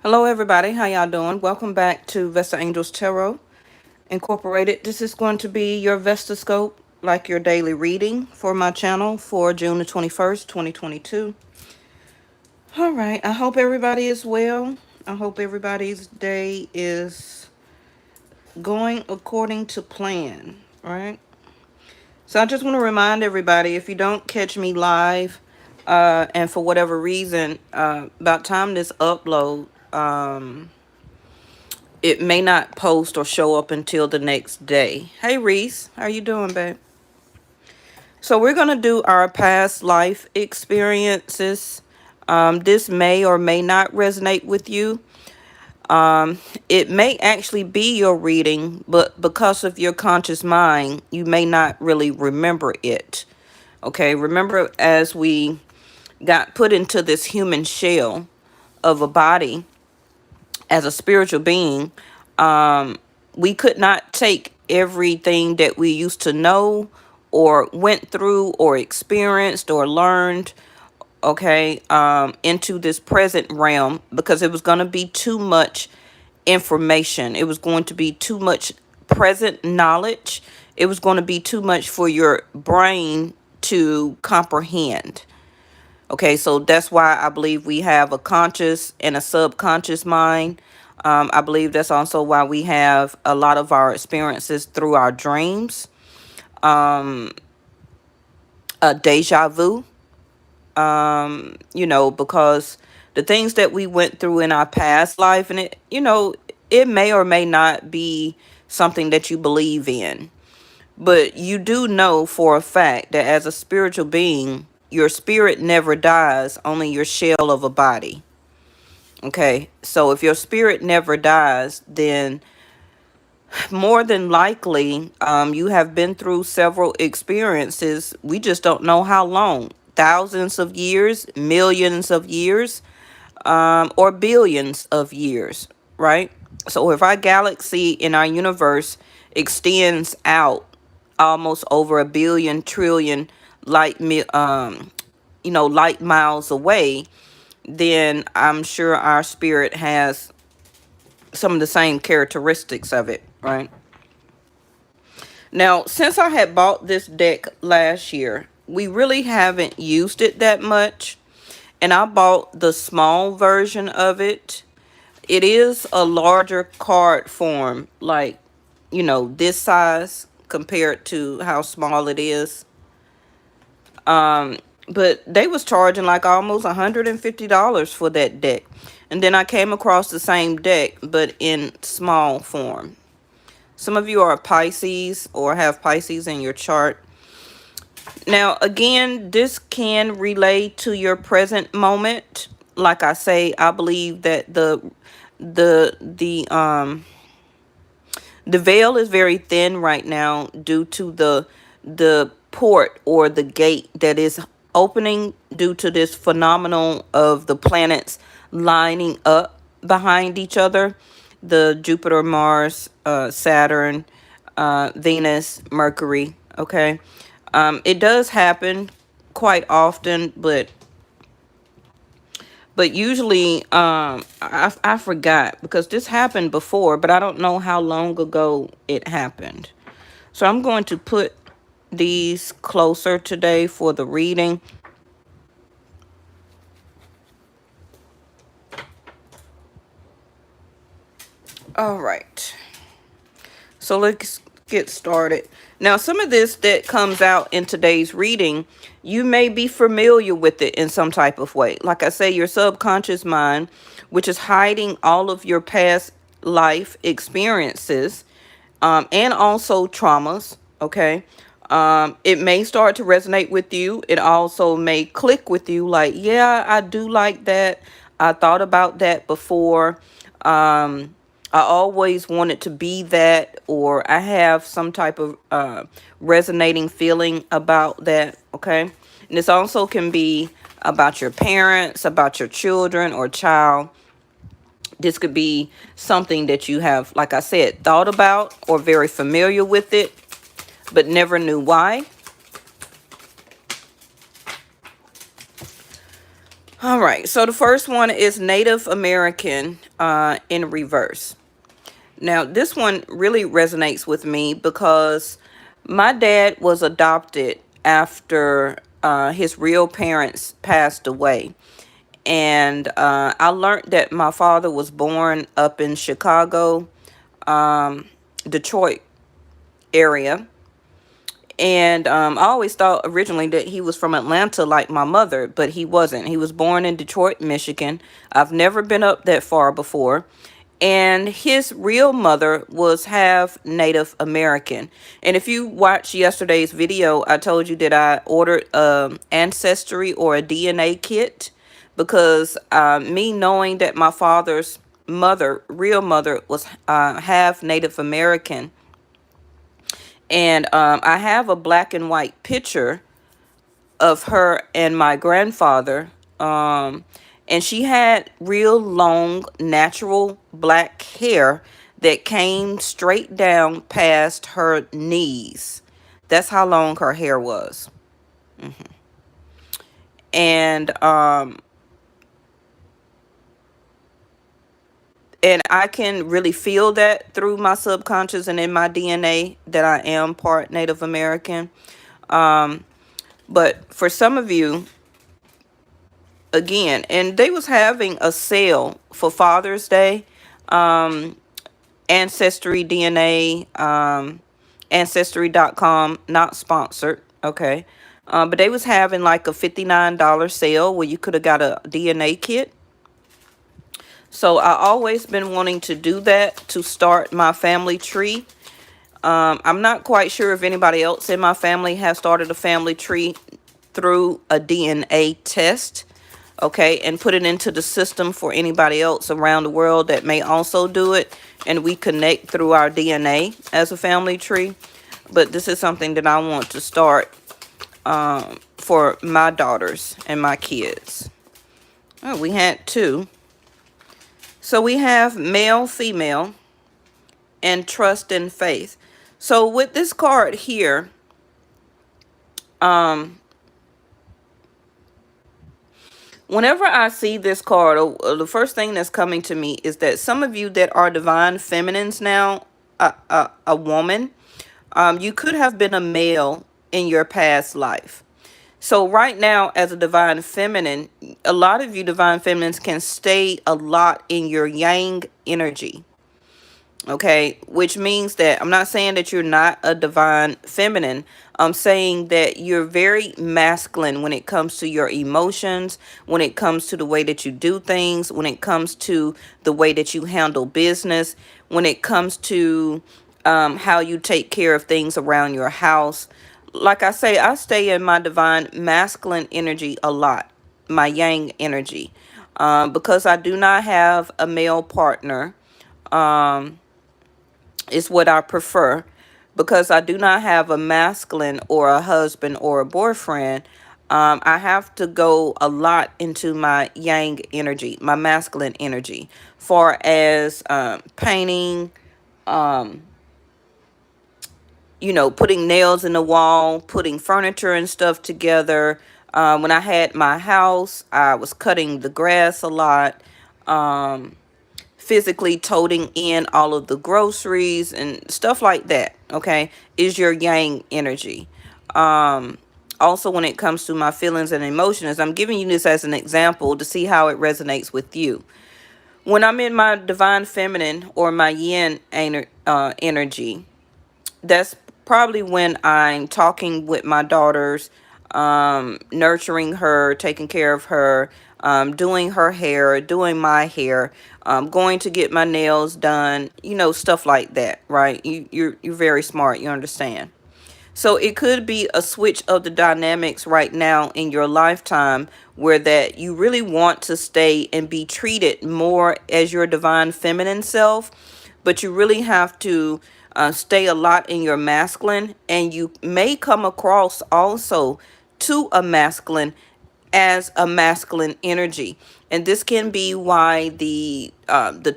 Hello, everybody. How y'all doing? Welcome back to Vestaangelstarot Incorporated. This is going to be your Vestascope, like your daily reading for my channel for June the 21st, 2022. All right. I hope everybody is well. I hope everybody's day is going according to plan, right? So I just want to remind everybody, if you don't catch me live, and for whatever reason, about time this upload, it may not post or show up until the next day. Hey Reese, how you doing, babe? So we're going to do our past life experiences. This may or may not resonate with you. It may actually be your reading, but because of your conscious mind, you may not really remember it. Okay, remember, as we got put into this human shell of a body as a spiritual being, we could not take everything that we used to know or went through or experienced or learned, okay, into this present realm, because it was going to be too much information. It was going to be too much present knowledge. It was going to be too much for your brain to comprehend. Okay, so that's why I believe we have a conscious and a subconscious mind. I believe that's also why we have a lot of our experiences through our dreams. A deja vu, because the things that we went through in our past life, and it may or may not be something that you believe in. But you do know for a fact that as a spiritual being, your spirit never dies, only your shell of a body. Okay, so if your spirit never dies, then more than likely, you have been through several experiences. We just don't know how long. Thousands of years, millions of years, or billions of years, right? So if our galaxy in our universe extends out almost over 1 billion trillion light miles away, then I'm sure our spirit has some of the same characteristics of it, right? Now, since I had bought this deck last year, we really haven't used it that much, and I bought the small version of it. It is a larger card form, like, this size compared to how small it is. But they was charging like almost $150 for that deck. And then I came across the same deck, but in small form. Some of you are Pisces or have Pisces in your chart. Now, again, this can relate to your present moment. Like I say, I believe that the veil is very thin right now due to the port or the gate that is opening due to this phenomenon of the planets lining up behind each other. The Jupiter, Mars, Saturn, Venus, Mercury. Okay. It does happen quite often, but usually, I forgot, because this happened before, but I don't know how long ago it happened. So I'm going to put these closer today for the reading. All right. So let's get started. Now, some of this that comes out in today's reading, you may be familiar with it in some type of way. Like I say, your subconscious mind, which is hiding all of your past life experiences, and also traumas, okay? It may start to resonate with you. It also may click with you like, yeah, I do like that. I thought about that before. I always wanted to be that, or I have some type of resonating feeling about that, okay? And this also can be about your parents, about your children or child. This could be something that you have, like I said, thought about or very familiar with it, but never knew why. All right, so the first one is Native American in reverse. Now, this one really resonates with me because my dad was adopted after his real parents passed away. And I learned that my father was born up in Chicago, Detroit area. And I always thought originally that he was from Atlanta like my mother, but he wasn't. He was born in Detroit, Michigan. I've never been up that far before. And his real mother was half Native American. And if you watched yesterday's video, I told you that I ordered Ancestry or a DNA kit because me knowing that my father's mother, real mother, was half Native American. And I have a black and white picture of her and my grandfather. And she had real long, natural black hair that came straight down past her knees. That's how long her hair was. And and I can really feel that through my subconscious and in my DNA that I am part Native American. But for some of you, again, and they was having a sale for Father's Day. Ancestry DNA, Ancestry.com, not sponsored, okay. But they was having like a $59 sale where you could have got a DNA kit. So I always been wanting to do that to start my family tree. I'm not quite sure if anybody else in my family has started a family tree through a DNA test, okay, and put it into the system for anybody else around the world that may also do it, and we connect through our DNA as a family tree. But this is something that I want to start for my daughters and my kids. Oh, we had two. So we have male, female, and trust and faith. So with this card here, whenever I see this card, the first thing that's coming to me is that some of you that are divine feminines now, a woman, you could have been a male in your past life. So right now, as a divine feminine, a lot of you divine feminines can stay a lot in your yang energy. Okay, which means that I'm not saying that you're not a divine feminine. I'm saying that you're very masculine when it comes to your emotions, when it comes to the way that you do things, when it comes to the way that you handle business, when it comes to how you take care of things around your house. Like I say, I stay in my divine masculine energy a lot, my yang energy, because I do not have a male partner. Is what I prefer, because I do not have a masculine or a husband or a boyfriend. I have to go a lot into my yang energy, my masculine energy, far as painting, putting nails in the wall, putting furniture and stuff together. When I had my house, I was cutting the grass a lot. Physically toting in all of the groceries and stuff like that, okay, is your yang energy. Also, when it comes to my feelings and emotions, I'm giving you this as an example to see how it resonates with you. When I'm in my divine feminine or my yin energy, that's probably when I'm talking with my daughters, nurturing her, taking care of her, doing her hair, doing my hair, going to get my nails done, stuff like that, right? You're very smart, you understand. So it could be a switch of the dynamics right now in your lifetime where that you really want to stay and be treated more as your divine feminine self, but you really have to stay a lot in your masculine, and you may come across also to a masculine as a masculine energy. And this can be why the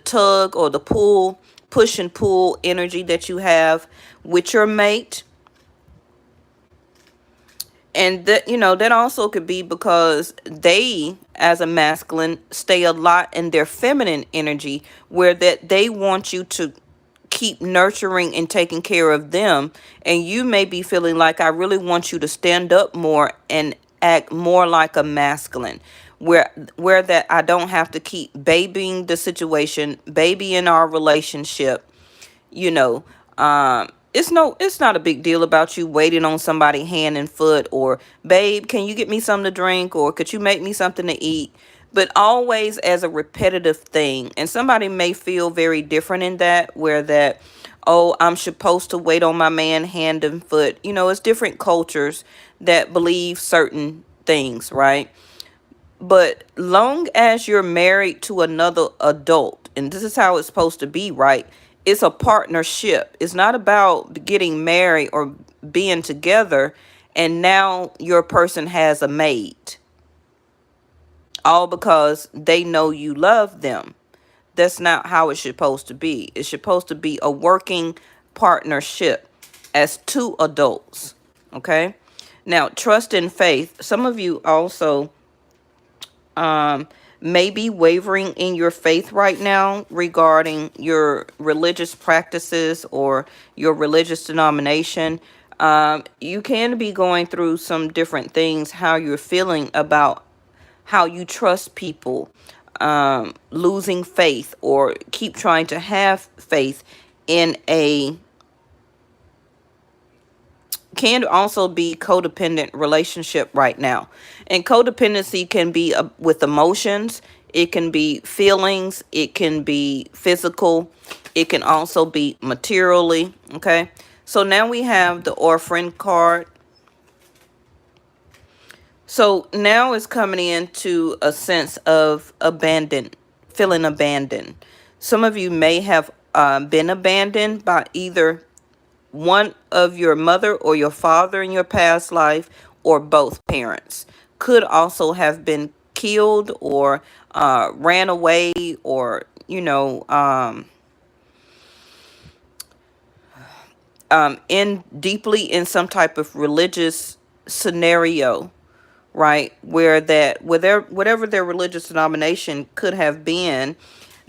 tug or the pull, push and pull energy that you have with your mate And that, that also could be because they, as a masculine, stay a lot in their feminine energy, where that they want you to keep nurturing and taking care of them, and you may be feeling like, I really want you to stand up more and act more like a masculine, where that I don't have to keep babying the situation, babying our relationship, you know it's not a big deal about you waiting on somebody hand and foot, or babe, can you get me something to drink, or could you make me something to eat, but always as a repetitive thing. And somebody may feel very different in that, where that, oh, I'm supposed to wait on my man hand and foot. It's different cultures that believe certain things, right? But long as you're married to another adult, and this is how it's supposed to be, right? It's a partnership. It's not about getting married or being together and now your person has a mate, all because they know you love them. That's not how it's supposed to be. It's supposed to be a working partnership as two adults. Okay? Now, trust and faith. Some of you also may be wavering in your faith right now regarding your religious practices or your religious denomination. You can be going through some different things, how you're feeling about how you trust people, losing faith, or keep trying to have faith in a, can also be codependent relationship right now. And codependency can be with emotions, it can be feelings, it can be physical, it can also be materially. Okay, so now we have the orphan card. So now it's coming into a sense of abandoned, feeling abandoned. Some of you may have been abandoned by either one of your mother or your father in your past life, or both parents. Could also have been killed or ran away, or in deeply in some type of religious scenario, right? Where that, whatever their religious denomination could have been,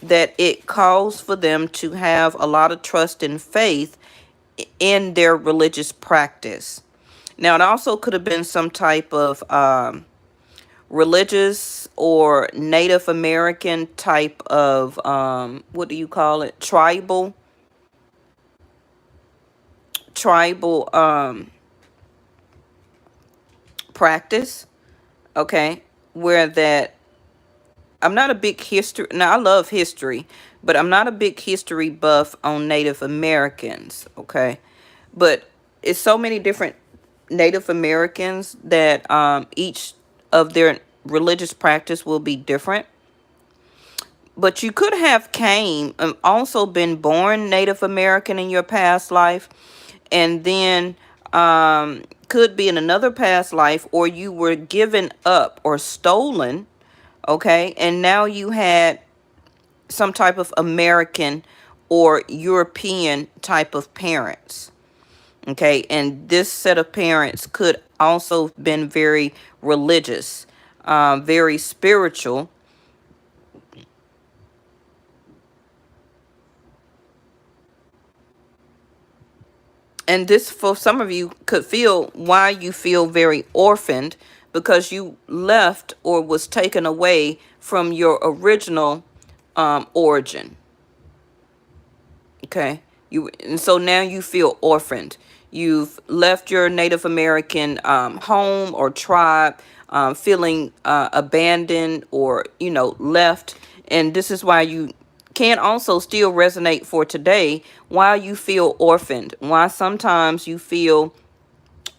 that it calls for them to have a lot of trust and faith in their religious practice. Now, it also could have been some type of religious or Native American type of, what do you call it? Tribal practice. Okay. Where that, I'm not a big history. Now, I love history, but I'm not a big history buff on Native Americans. Okay. But it's so many different Native Americans that each of their religious practice will be different. But you could have came and also been born Native American in your past life, and then could be in another past life, or you were given up or stolen. Okay, and now you had some type of American or European type of parents. Okay, and this set of parents could also been very religious, very spiritual. And this, for some of you, could feel why you feel very orphaned, because you left or was taken away from your original origin. Okay, and so now you feel orphaned. You've left your Native American home or tribe, feeling abandoned, or left. And this is why you can also still resonate for today, why you feel orphaned, why sometimes you feel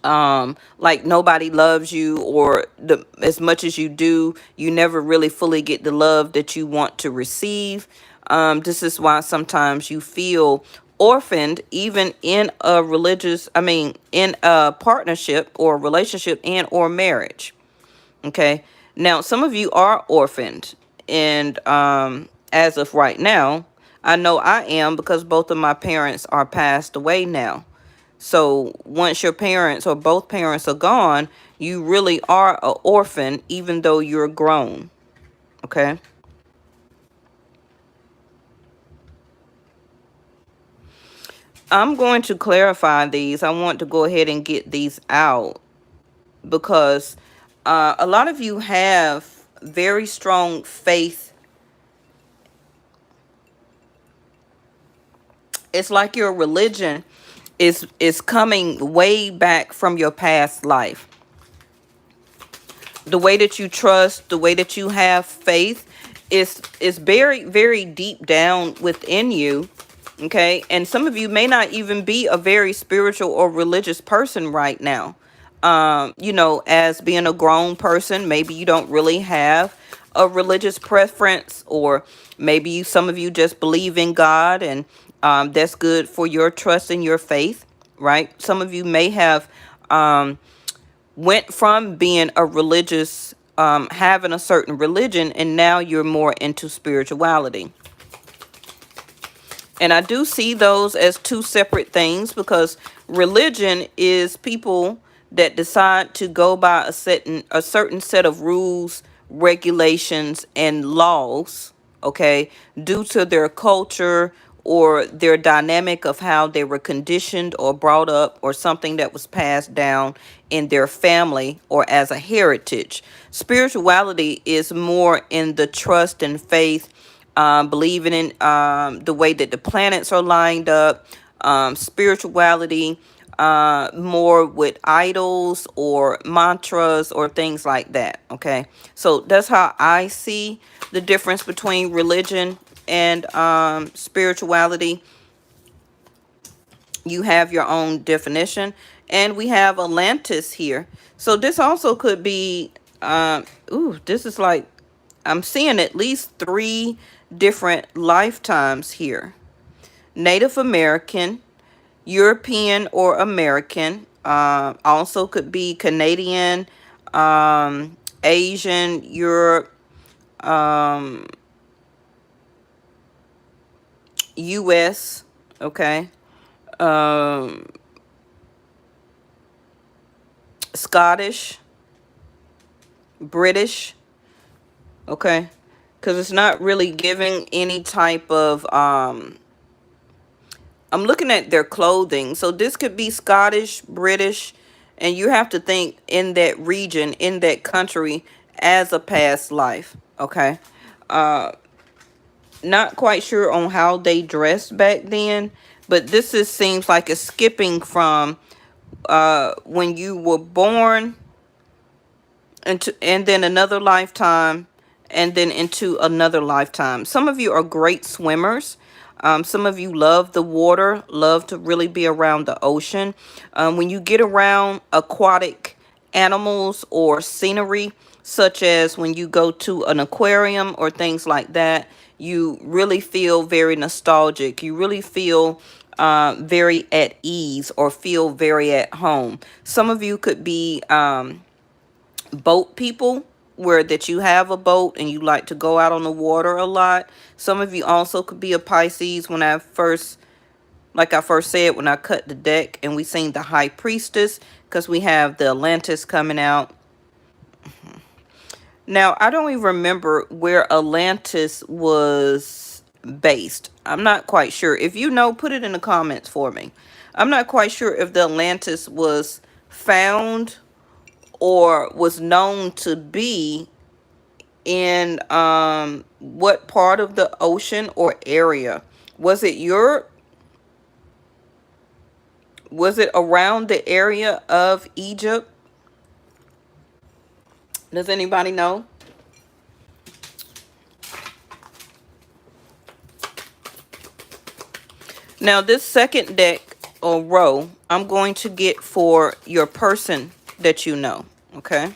like nobody loves you, or as much as you do, you never really fully get the love that you want to receive. This is why sometimes you feel orphaned, even in a religious, in a partnership or relationship and or marriage. Okay, now some of you are orphaned, and as of right now, I know I am, because both of my parents are passed away now. So once your parents or both parents are gone, you really are an orphan, even though you're grown. Okay. I'm going to clarify these. I want to go ahead and get these out because a lot of you have very strong faith. It's like your religion is coming way back from your past life. The way that you trust, the way that you have faith is very, very deep down within you. Okay. And some of you may not even be a very spiritual or religious person right now. You know, as being a grown person, maybe you don't really have a religious preference, or maybe some of you just believe in God, and that's good for your trust and your faith, right? Some of you may have went from being a religious, having a certain religion, and now you're more into spirituality. And I do see those as two separate things, because religion is people that decide to go by a certain set of rules, regulations, and laws, okay, due to their culture or their dynamic of how they were conditioned or brought up, or something that was passed down in their family or as a heritage. Spirituality is more in the trust and faith, believing in the way that the planets are lined up, spirituality, more with idols or mantras or things like that. Okay, so that's how I see the difference between religion and spirituality. You have your own definition, and we have Atlantis here. So this also could be, this is like, I'm seeing at least 3 different lifetimes here. Native American, European or American, also could be Canadian, Asian, Europe, US, okay, Scottish, British, okay, because it's not really giving any type of, I'm looking at their clothing. So this could be Scottish, British, and you have to think in that region, in that country, as a past life. Okay. Not quite sure on how they dressed back then, but this is seems like it's skipping from when you were born and then another lifetime, and then into another lifetime. Some of you are great swimmers. Some of you love the water, love to really be around the ocean. When you get around aquatic animals or scenery, such as when you go to an aquarium or things like that, you really feel very nostalgic. You really feel very at ease, or feel very at home. Some of you could be boat people, where that you have a boat and you like to go out on the water a lot. Some of you also could be a Pisces. When I first, like I first said, when I cut the deck and we seen the High Priestess, because we have the Atlantis coming out. Now, I don't even remember where Atlantis was based. I'm not quite sure. If you know, put it in the comments for me. I'm not quite sure if the Atlantis was found or was known to be in what part of the ocean or area. Was it Europe? Was it around the area of Egypt? Does anybody know? Now this second deck or row, I'm going to get for your person that you know. Okay.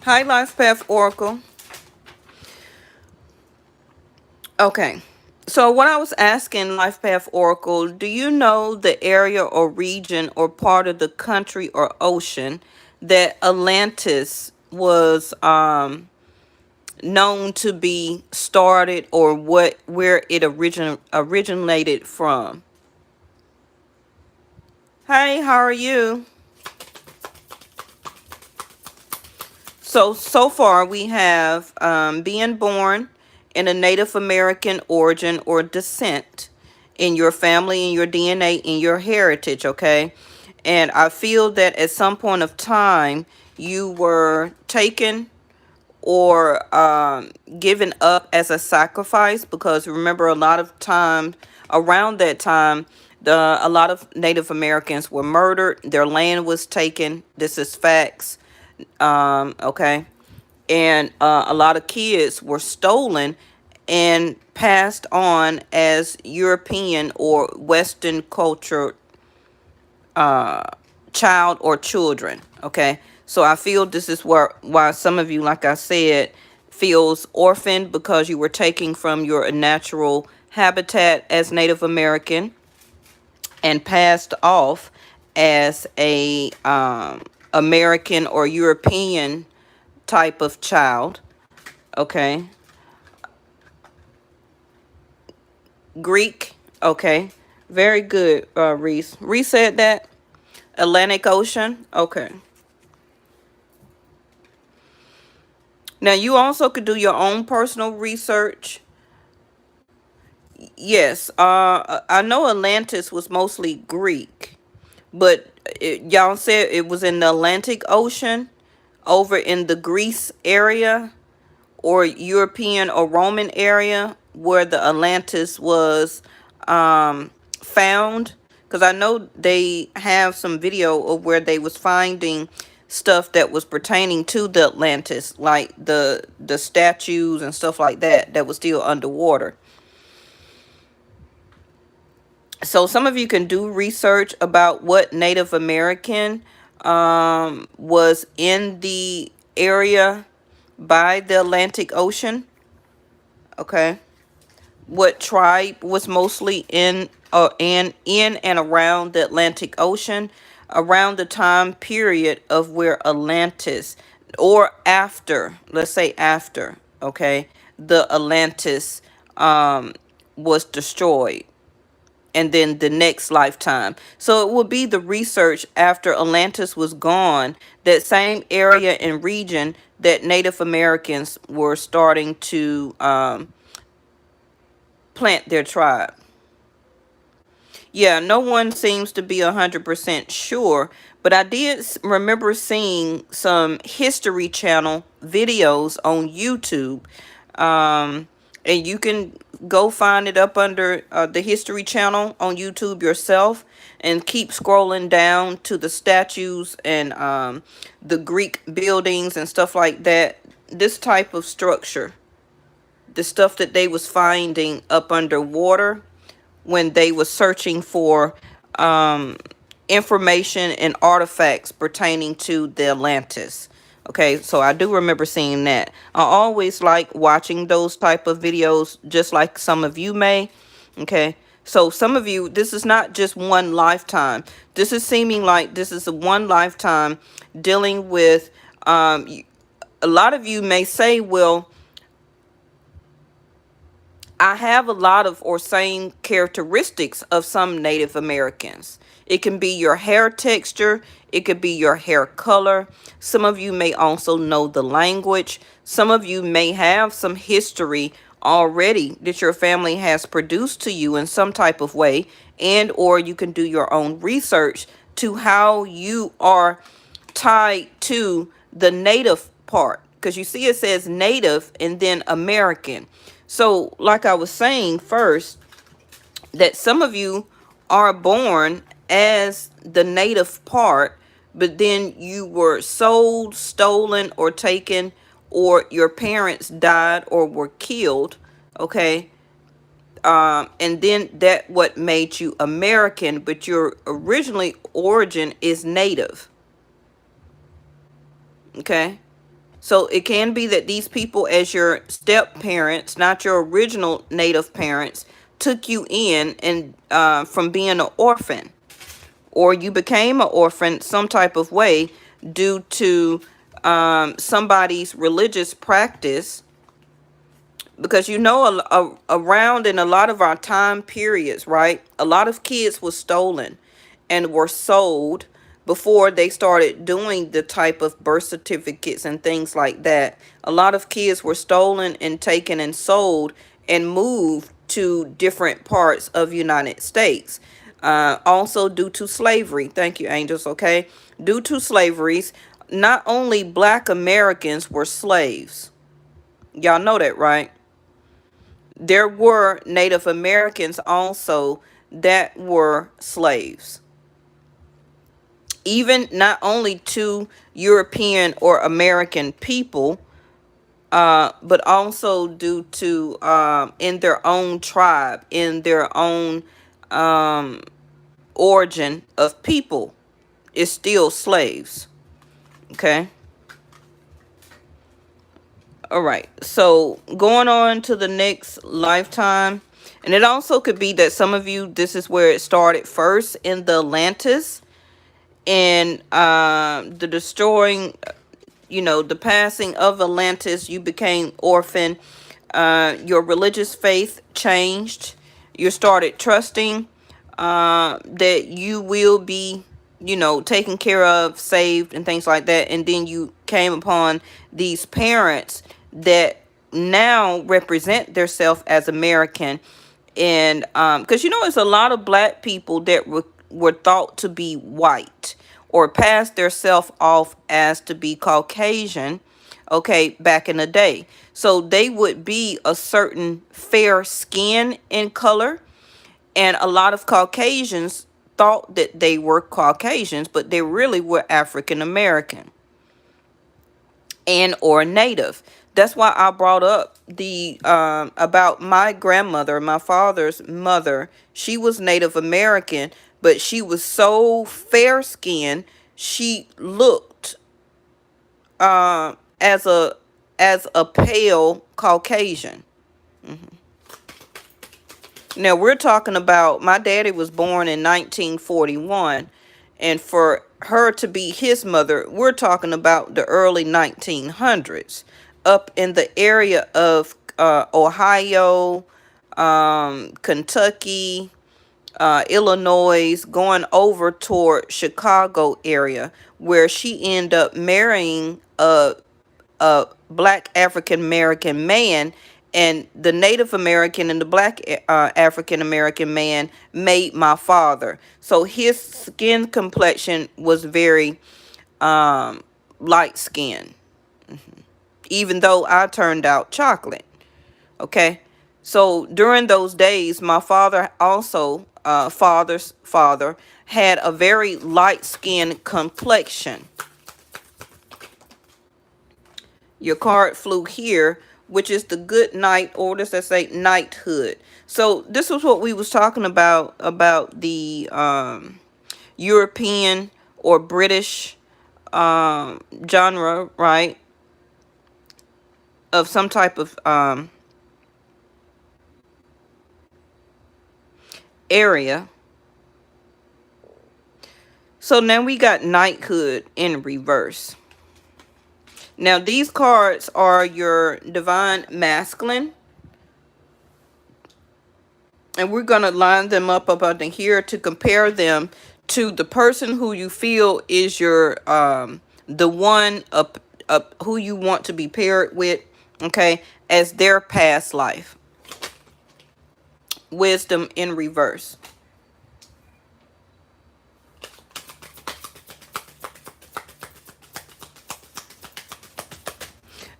Hi, Life Path Oracle. Okay. So what I was asking, Life Path Oracle, do you know the area or region or part of the country or ocean that Atlantis was known to be started, or where it originated from. Hey, how are you? So far we have being born in a Native American origin or descent in your family, in your DNA, in your heritage, okay? And I feel that at some point of time you were taken or given up as a sacrifice, because remember, a lot of time around that time, a lot of Native Americans were murdered, their land was taken. This is facts. Okay. And a lot of kids were stolen and passed on as European or Western culture child or children. Okay. So I feel this is why some of you, like I said, feels orphaned, because you were taken from your natural habitat as Native American and passed off as a American or European type of child. Okay. Greek. Okay. Very good, Reese. Reese said that. Atlantic Ocean. Okay. Now, you also could do your own personal research. Yes. I know Atlantis was mostly Greek, but y'all said it was in the Atlantic Ocean over in the Greece area, or European or Roman area, where the Atlantis was found. Because I know they have some video of where they was finding stuff that was pertaining to the Atlantis, like the statues and stuff like that, that was still underwater. So some of you can do research about what Native American was in the area by the Atlantic Ocean. Okay. What tribe was mostly in and around the Atlantic Ocean around the time period of where Atlantis, or after, let's say after, okay, the Atlantis was destroyed, and then the next lifetime. So it will be the research after Atlantis was gone, that same area and region that Native Americans were starting to plant their tribe. Yeah, no one seems to be 100% sure, but I did remember seeing some History Channel videos on YouTube. And you can go find it up under the History Channel on YouTube yourself, and keep scrolling down to the statues and the Greek buildings and stuff like that. This type of structure, the stuff that they was finding up underwater when they was searching for information and artifacts pertaining to the Atlantis. Okay, so I do remember seeing that. I always like watching those type of videos, just like some of you may. Okay, so some of you, this is not just one lifetime. This is seeming like this is a one lifetime dealing with, a lot of you may say, well, I have a lot of or same characteristics of some Native Americans. It can be your hair texture. It could be your hair color. Some of you may also know the language. Some of you may have some history already that your family has produced to you in some type of way, and or you can do your own research to how you are tied to the native part, because you see it says Native and then American. So like I was saying first, that some of you are born as the native part, but then you were sold, stolen, or taken, or your parents died or were killed. Okay. And then that what made you American, but your originally origin is native. Okay. So it can be that these people, as your step parents, not your original native parents, took you in and from being an orphan, or you became an orphan some type of way due to somebody's religious practice, Because around in a lot of our time periods, right, a lot of kids were stolen and were sold before they started doing the type of birth certificates and things like that. A lot of kids were stolen and taken and sold and moved to different parts of United States. Also due to slavery. Thank you, angels. Okay, due to slaveries, not only black Americans were slaves. Y'all know that, right? There were Native Americans also that were slaves. Even not only to European or American people, but also due to in their own tribe, in their own origin of people, is still slaves. Okay. All right. So going on to the next lifetime. And it also could be that some of you, this is where it started first in the Atlantis, and the destroying, the passing of Atlantis. You became orphan. Your religious faith changed. You started trusting that you will be, taken care of, saved, and things like that. And then you came upon these parents that now represent themselves as American. And because it's a lot of black people that were thought to be white or passed theirself off as to be Caucasian, okay, back in the day. So they would be a certain fair skin in color, and a lot of Caucasians thought that they were Caucasians, but they really were African American and or native. That's why I brought up the about my grandmother, my father's mother. She was Native American, but she was so fair skinned, she looked as a pale Caucasian. Now we're talking about, my daddy was born in 1941, and for her to be his mother, we're talking about the early 1900s, up in the area of Ohio, Kentucky, Illinois, going over toward Chicago area, where she ended up marrying a black African American man, and the Native American and the black African American man made my father. So his skin complexion was very light skin, even though I turned out chocolate. Okay. So during those days, my father also, father's father, had a very light skin complexion. Your card flew here, which is the good night, or does that say knighthood? So this was what we was talking about the European or British genre, right? Of some type of area. So now we got knighthood in reverse. Now these cards are your divine masculine, and we're going to line them up under here to compare them to the person who you feel is your the one up who you want to be paired with, okay, as their past life. Wisdom in reverse.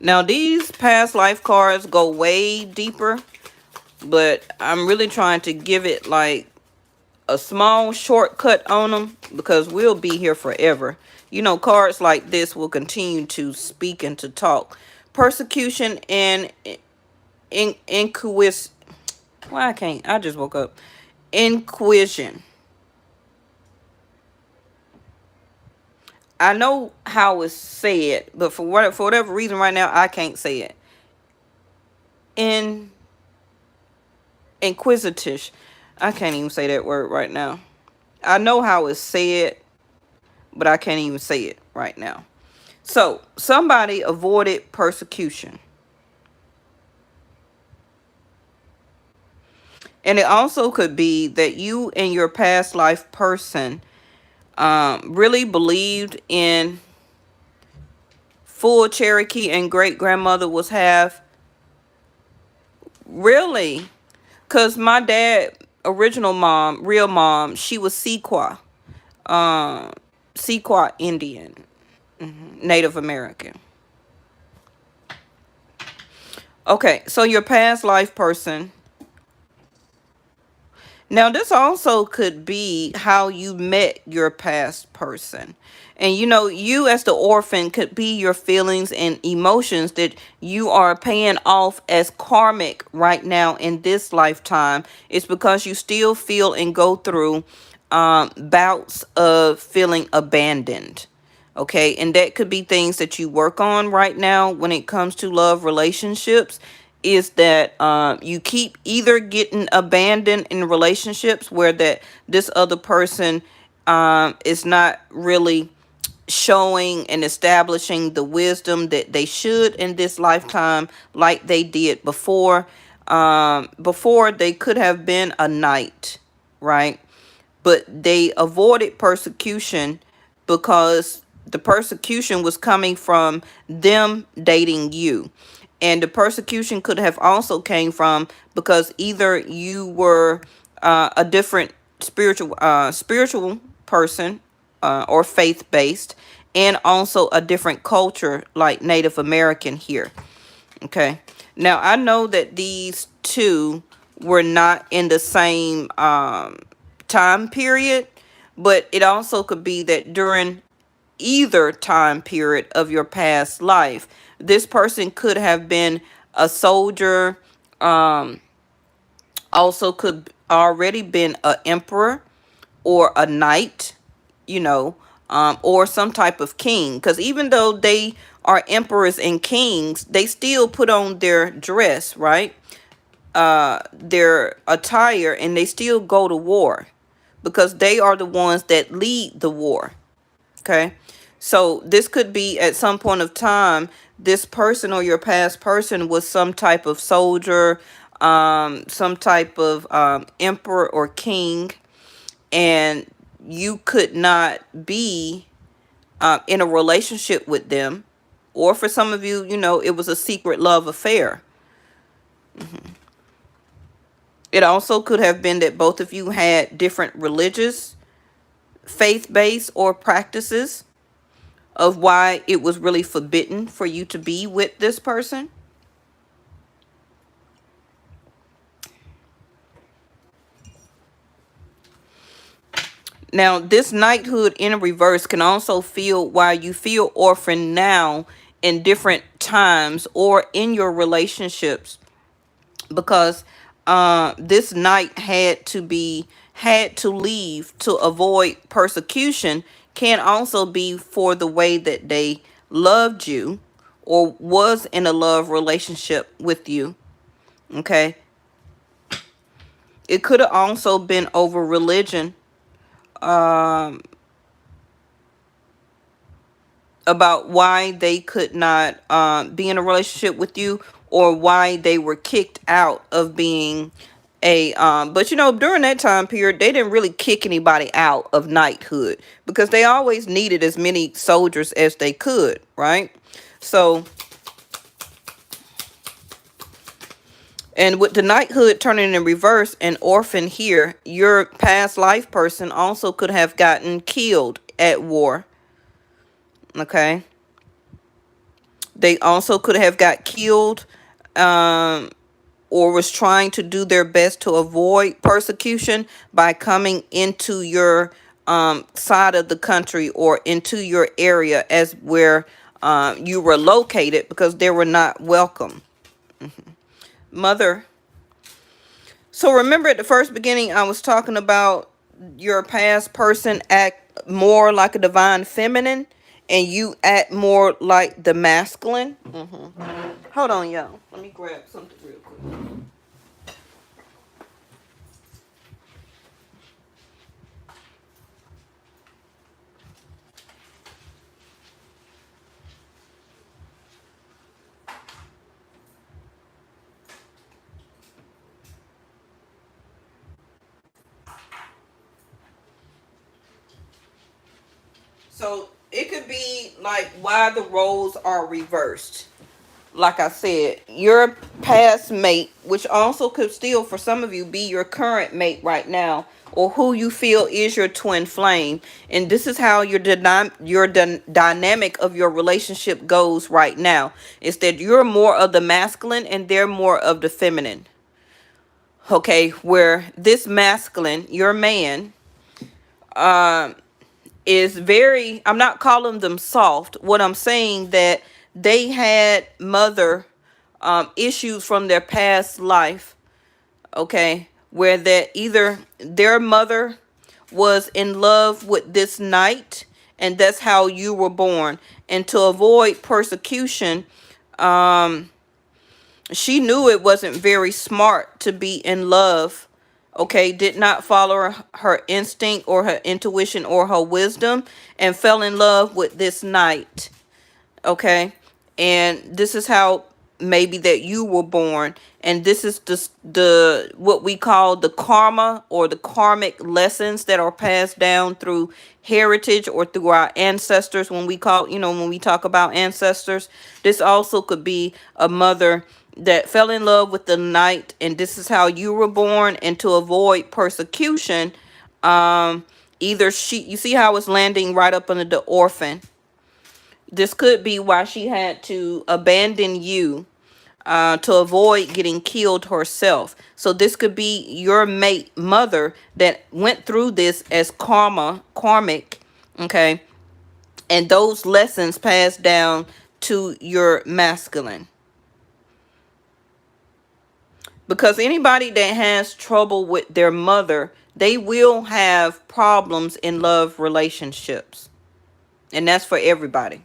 Now these past life cards go way deeper, but I'm really trying to give it like a small shortcut on them, because we'll be here forever. Cards like this will continue to speak and to talk. Persecution and inquisition. Well, I just woke up. Inquisition. I know how it's said, but for whatever reason right now, I can't say it. Inquisitive. I can't even say that word right now. I know how it's said, but I can't even say it right now. So, somebody avoided persecution. And it also could be that you and your past life person really believed in full Cherokee, and great grandmother was half. Really? Because my dad, original mom, real mom, she was Sequoia. Um, Sequoia Indian, Native American. Okay, so your past life person. Now, this also could be how you met your past person. And you know, you as the orphan could be your feelings and emotions that you are paying off as karmic right now in this lifetime. It's because you still feel and go through bouts of feeling abandoned. Okay, and that could be things that you work on right now when it comes to love relationships. Is that you keep either getting abandoned in relationships where that this other person is not really showing and establishing the wisdom that they should in this lifetime like they did before. Before they could have been a knight, right? But they avoided persecution because the persecution was coming from them dating you. And the persecution could have also came from because either you were a different spiritual person, or faith based, and also a different culture like Native American here. Okay. Now I know that these two were not in the same time period, but it also could be that during either time period of your past life, this person could have been a soldier, um, also could already been a emperor or a knight, you know, or some type of king. Because even though they are emperors and kings, they still put on their dress, right? Their attire, and they still go to war because they are the ones that lead the war. Okay. So this could be at some point of time, this person or your past person was some type of soldier, some type of emperor or king, and you could not be in a relationship with them. Or for some of you, you know, it was a secret love affair. It also could have been that both of you had different religious, faith-based, or practices of why it was really forbidden for you to be with this person. Now, this knighthood in reverse can also feel why you feel orphaned now in different times or in your relationships, because this knight had to leave to avoid persecution. Can also be for the way that they loved you or was in a love relationship with you. Okay, it could have also been over religion, um about why they could not be in a relationship with you, or why they were kicked out of being a but you know, during that time period they didn't really kick anybody out of knighthood because they always needed as many soldiers as they could, right? So, and with the knighthood turning in reverse and orphan here, your past life person also could have gotten killed at war. Okay, they also could have got killed, um, or was trying to do their best to avoid persecution by coming into your side of the country or into your area as where you were located because they were not welcome. Mother. So remember at the first beginning I was talking about your past person act more like a divine feminine and you act more like the masculine. Hold on, y'all. Let me grab something real quick. So it could be like why the roles are reversed. Like I said, your past mate, which also could still for some of you be your current mate right now, or who you feel is your twin flame. And this is how your dynamic of your relationship goes right now. Is that you're more of the masculine and they're more of the feminine. Okay, where this masculine, your man, is very, I'm not calling them soft. What I'm saying that they had mother issues from their past life, okay, where that either their mother was in love with this knight and that's how you were born, and to avoid persecution, she knew it wasn't very smart to be in love, okay, did not follow her instinct or her intuition or her wisdom, and fell in love with this knight, okay. And this is how maybe that you were born, and this is the what we call the karma or the karmic lessons that are passed down through heritage or through our ancestors. When we call, when we talk about ancestors, this also could be a mother that fell in love with the knight, and this is how you were born. And to avoid persecution, either you see how it's landing right up under the orphan. This could be why she had to abandon you, to avoid getting killed herself. So this could be your mate mother that went through this as karmic, okay? And those lessons passed down to your masculine. Because anybody that has trouble with their mother, they will have problems in love relationships. And that's for everybody.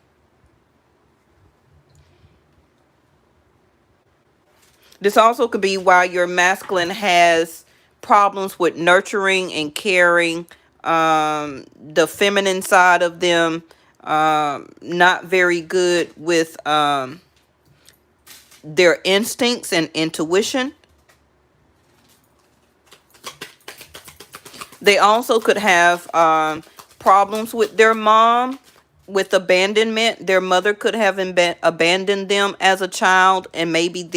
This also could be why your masculine has problems with nurturing and caring, the feminine side of them, not very good with their instincts and intuition. They also could have problems with their mom, with abandonment. Their mother could have abandoned them as a child, and maybe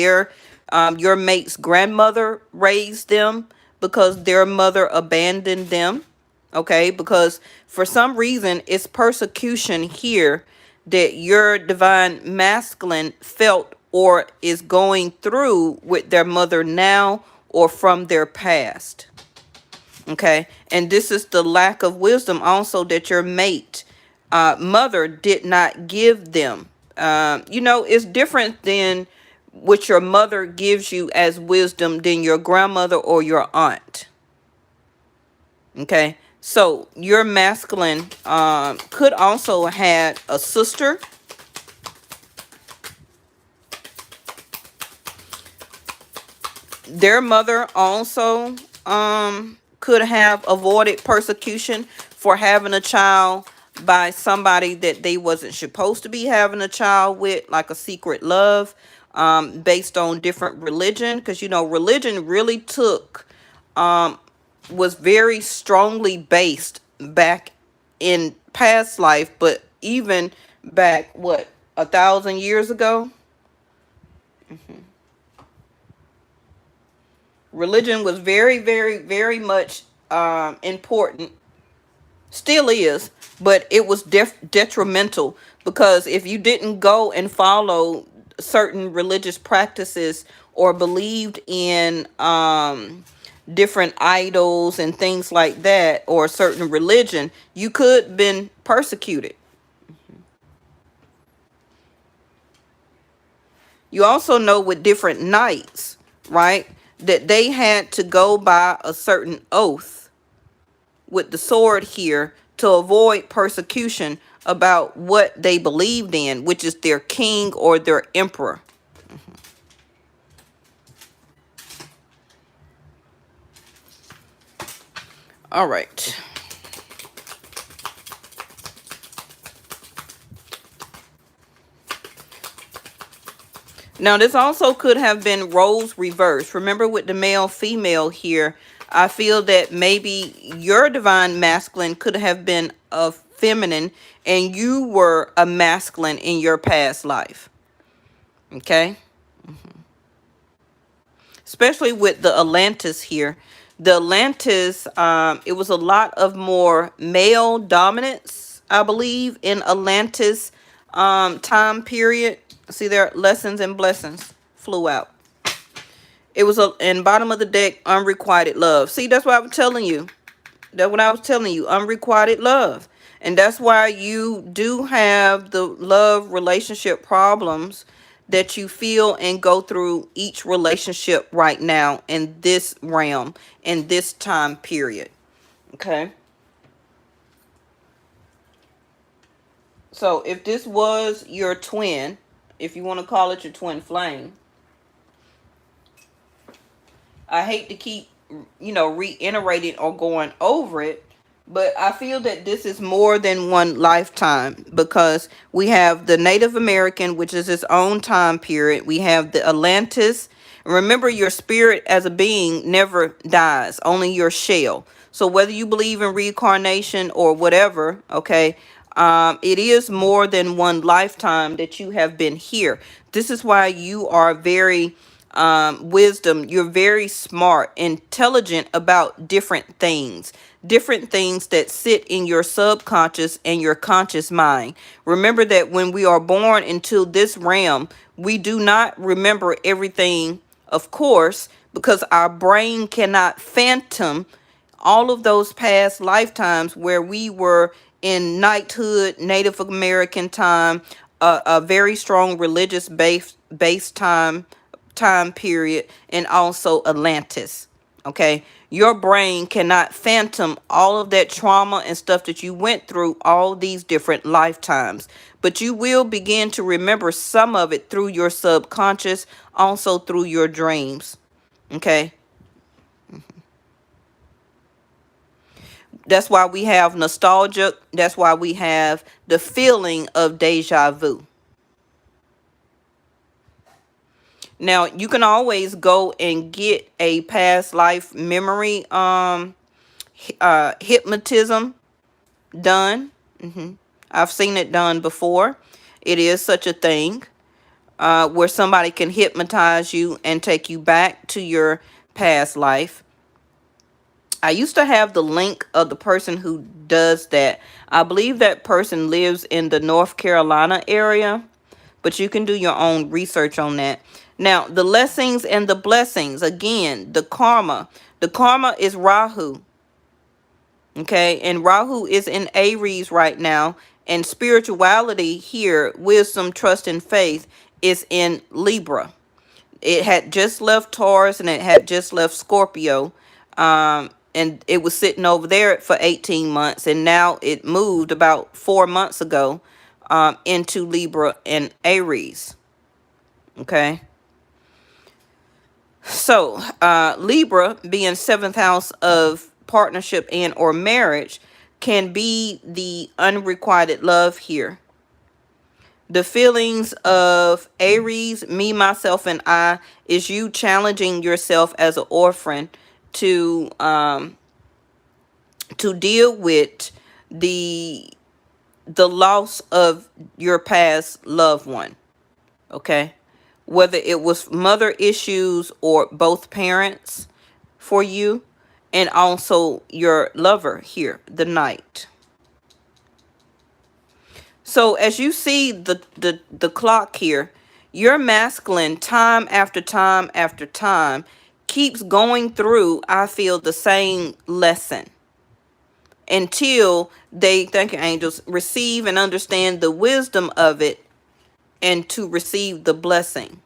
your mate's grandmother raised them because their mother abandoned them. Okay, because for some reason it's persecution here that your divine masculine felt or is going through with their mother now or from their past. Okay, and this is the lack of wisdom also that your mate mother did not give them. It's different than what your mother gives you as wisdom than your grandmother or your aunt. Okay, so your masculine could also have a sister. Their mother also could have avoided persecution for having a child by somebody that they wasn't supposed to be having a child with, like a secret love, based on different religion. Because religion really was very strongly based back in past life, but even back 1,000 years ago. Religion was very, very, very much important. Still is, but it was detrimental, because if you didn't go and follow certain religious practices or believed in different idols and things like that, or a certain religion, you could been persecuted. You also know with different knights, right, that they had to go by a certain oath with the sword here to avoid persecution about what they believed in, which is their king or their emperor. All right. Now, this also could have been roles reversed. Remember with the male female here, I feel that maybe your divine masculine could have been a feminine and you were a masculine in your past life. Okay? Especially with the Atlantis here. The Atlantis, it was a lot of more male dominance, I believe, in Atlantis time period. See there, lessons and blessings flew out. It was in bottom of the deck, unrequited love. See, that's what I was telling you. That's what I was telling you, unrequited love. And that's why you do have the love relationship problems that you feel and go through each relationship right now in this realm, in this time period. Okay. So if this was your twin, if you want to call it your twin flame, I hate to keep, reiterating or going over it, but I feel that this is more than one lifetime because we have the Native American, which is its own time period. We have the Atlantis. Remember, your spirit as a being never dies, only your shell. So whether you believe in reincarnation or whatever, okay, it is more than one lifetime that you have been here. This is why you are very wisdom. You're very smart, intelligent about different things that sit in your subconscious and your conscious mind. Remember that when we are born into this realm, we do not remember everything, of course, because our brain cannot phantom all of those past lifetimes where we were in knighthood, Native American time, a very strong religious base time period, and also Atlantis. Okay, your brain cannot phantom all of that trauma and stuff that you went through all these different lifetimes, but you will begin to remember some of it through your subconscious, also through your dreams. Okay, that's why we have nostalgia. That's why we have the feeling of deja vu. Now, you can always go and get a past life memory hypnotism done. I've seen it done before. It is such a thing where somebody can hypnotize you and take you back to your past life. I used to have the link of the person who does that. I believe that person lives in the North Carolina area, but you can do your own research on that. Now, the lessons and the blessings, again, the karma. The karma is Rahu. Okay, and Rahu is in Aries right now, and spirituality here, wisdom, trust, and faith is in Libra. It had just left Taurus and it had just left Scorpio, and it was sitting over there for 18 months, and now it moved about 4 months ago into Libra and Aries. Okay, so Libra, being seventh house of partnership and or marriage, can be the unrequited love here. The feelings of Aries, me, myself, and I, is you challenging yourself as an orphan to deal with the loss of your past loved one. Okay, whether it was mother issues or both parents for you, and also your lover here, the Knight. So as you see the clock here, your masculine time after time after time keeps going through, I feel, the same lesson until they, thank you angels, receive and understand the wisdom of it and to receive the blessing.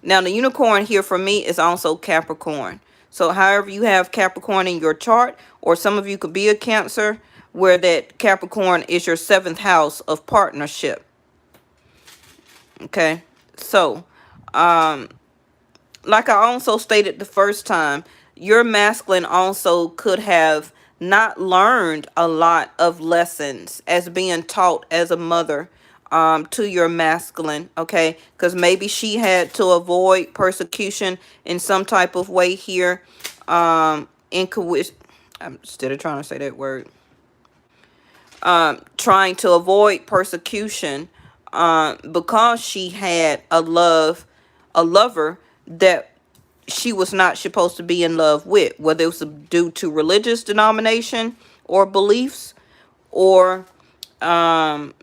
Now the unicorn here for me is also Capricorn. So however you have Capricorn in your chart, or some of you could be a Cancer, where that Capricorn is your seventh house of partnership. Okay, so like I also stated the first time, your masculine also could have not learned a lot of lessons as being taught as a mother to your masculine. Okay, because maybe she had to avoid persecution in some type of way here. Instead of trying to say that word, trying to avoid persecution because she had a lover that she was not supposed to be in love with, whether it was due to religious denomination or beliefs, or because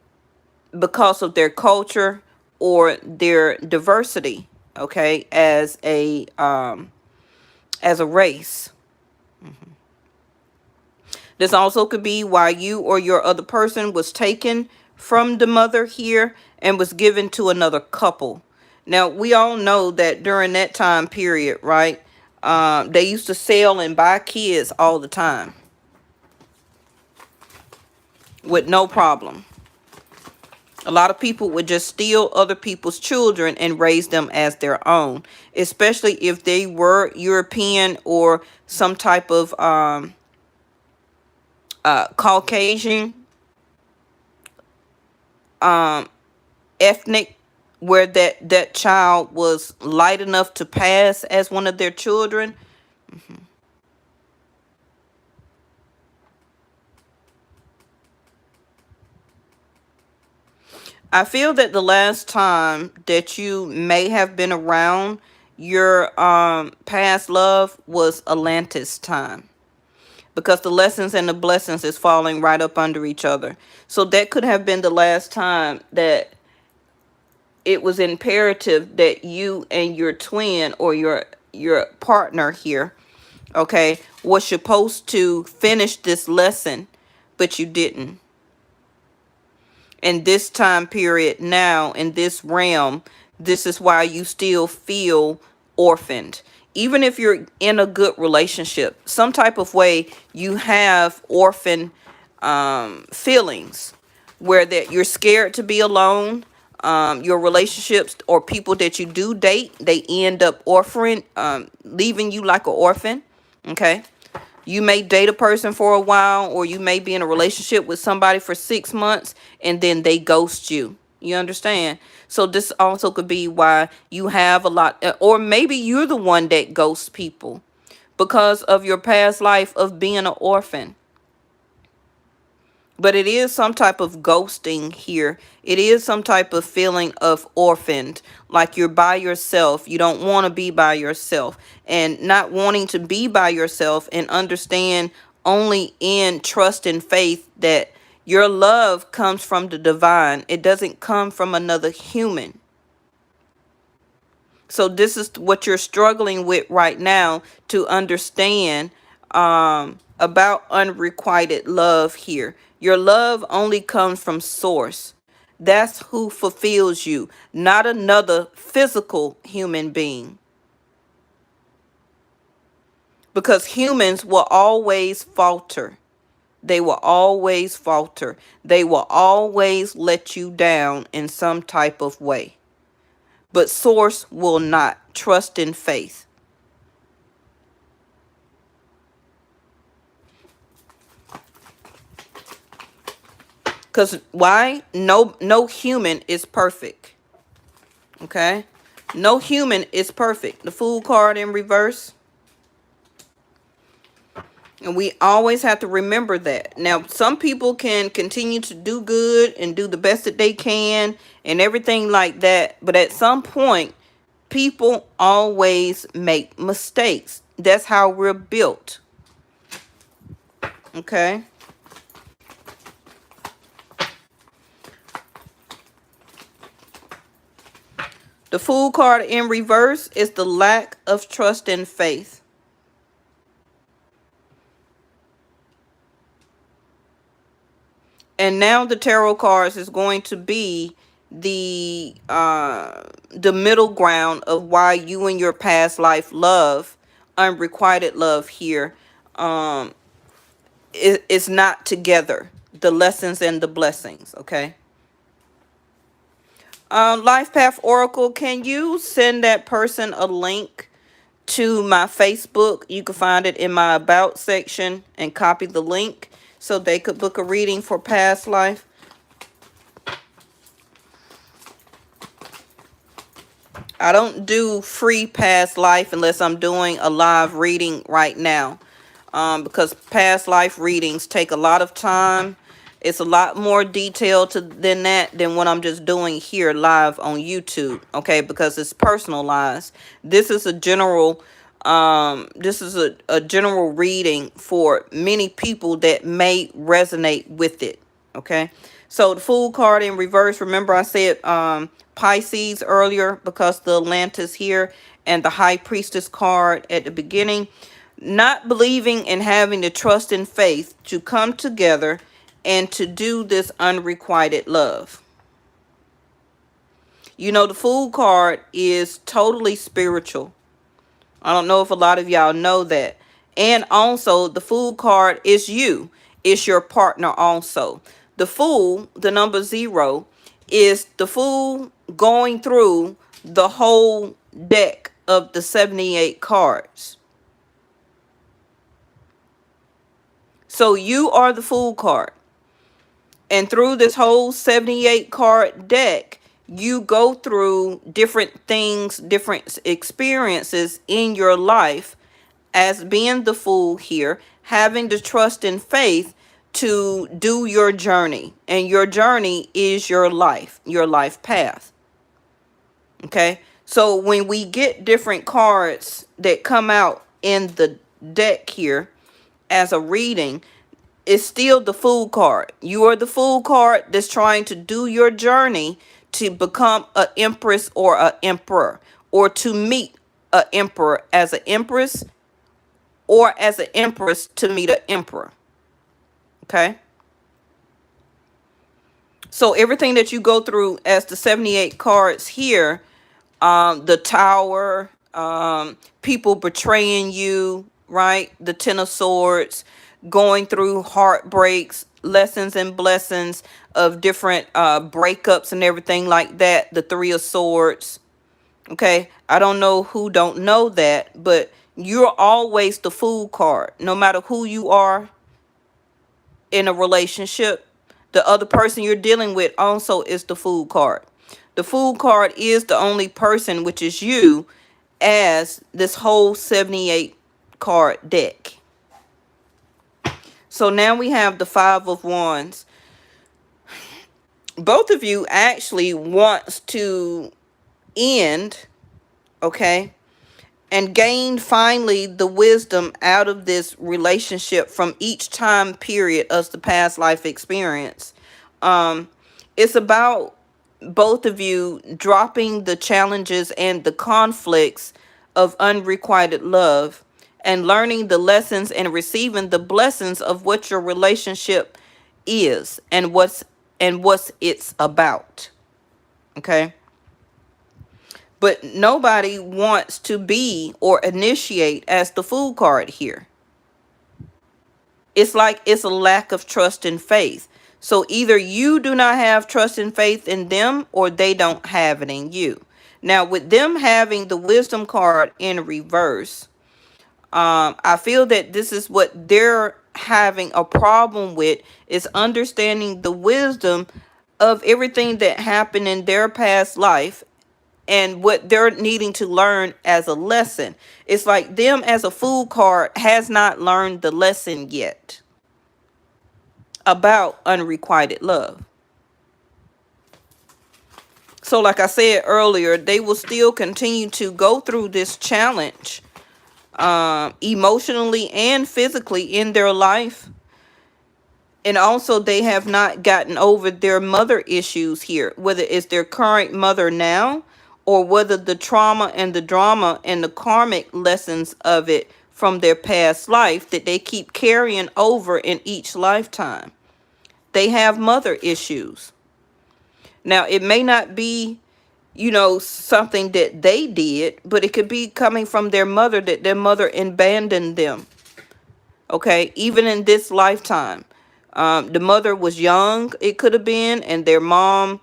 of their culture or their diversity, okay, as a race. This also could be why you or your other person was taken from the mother here and was given to another couple. Now, we all know that during that time period, right, they used to sell and buy kids all the time with no problem. A lot of people would just steal other people's children and raise them as their own, especially if they were European or some type of Caucasian ethnic, where that child was light enough to pass as one of their children. I feel that the last time that you may have been around your past love was Atlantis time, because the lessons and the blessings is falling right up under each other. So that could have been the last time that it was imperative that you and your twin or your partner here, okay, was supposed to finish this lesson, but you didn't. In this time period now, in this realm, this is why you still feel orphaned. Even if you're in a good relationship, some type of way you have orphan feelings, where that you're scared to be alone. Your relationships or people that you do date, they end up leaving you like an orphan. Okay. You may date a person for a while, or you may be in a relationship with somebody for 6 months and then they ghost you. You understand? So this also could be why you have a lot, or maybe you're the one that ghosts people because of your past life of being an orphan. But it is some type of ghosting here. It is some type of feeling of orphaned, like you're by yourself. You don't want to be by yourself, and not wanting to be by yourself, and understand only in trust and faith that your love comes from the divine. It doesn't come from another human. So this is what you're struggling with right now to understand about unrequited love here. Your love only comes from source. That's who fulfills you, not another physical human being. Because humans will always falter. They will always falter. They will always let you down in some type of way. But source will not. Trust in faith. Because why? No human is perfect. Okay? No human is perfect. The Fool card in reverse. And we always have to remember that. Now, some people can continue to do good and do the best that they can and everything like that. But at some point, people always make mistakes. That's how we're built. Okay? The Fool card in reverse is the lack of trust and faith. And now the tarot cards is going to be the middle ground of why you and your past life love, unrequited love here, is not together. The lessons and the blessings, okay? Life Path Oracle, can you send that person a link to my Facebook? You can find it in my About section and copy the link so they could book a reading for past life. I don't do free past life unless I'm doing a live reading right now. Because past life readings take a lot of time It's a lot more detailed than that, than what I'm just doing here live on YouTube, okay? Because it's personalized. This is a general a general reading for many people that may resonate with it, okay? So the Fool card in reverse, remember I said Pisces earlier because the Atlantis here, and the High Priestess card at the beginning. Not believing and having the trust and faith to come together and to do this unrequited love. You know, the Fool card is totally spiritual. I don't know if a lot of y'all know that. And also, the Fool card is you. It's your partner also. The Fool, the number 0, is the Fool going through the whole deck of the 78 cards. So you are the Fool card. And through this whole 78 card deck, you go through different things, different experiences in your life as being the Fool here, having the trust and faith to do your journey. And your journey is your life path. Okay? So when we get different cards that come out in the deck here as a reading, it's still the Fool card. You are the Fool card that's trying to do your journey to become an empress or an emperor, or to meet an emperor as an empress, or as an empress to meet an emperor. Okay? So everything that you go through as the 78 cards here, the Tower, people betraying you, right? The Ten of Swords, going through heartbreaks, lessons and blessings of different breakups and everything like that. The Three of Swords. Okay, I don't know who don't know that, but you're always the Fool card. No matter who you are in a relationship, the other person you're dealing with also is the Fool card. The Fool card is the only person, which is you, as this whole 78 card deck. So now we have the Five of Wands. Both of you actually wants to end, okay, and gain finally the wisdom out of this relationship from each time period of the past life experience. It's about both of you dropping the challenges and the conflicts of unrequited love, and learning the lessons and receiving the blessings of what your relationship is, and what's it's about. Okay? But nobody wants to be or initiate as the Fool card here. It's like it's a lack of trust and faith. So either you do not have trust and faith in them, or they don't have it in you. Now, with them having the Wisdom card in reverse, I feel that this is what they're having a problem with, is understanding the wisdom of everything that happened in their past life and what they're needing to learn as a lesson. It's like them as a Fool card has not learned the lesson yet about unrequited love. So like I said earlier, they will still continue to go through this challenge emotionally and physically in their life. And also they have not gotten over their mother issues here, whether it's their current mother now, or whether the trauma and the drama and the karmic lessons of it from their past life that they keep carrying over in each lifetime. They have mother issues. Now, it may not be, you know, something that they did, but it could be coming from their mother, that their mother abandoned them. Okay, even in this lifetime. The mother was young, it could have been, and their mama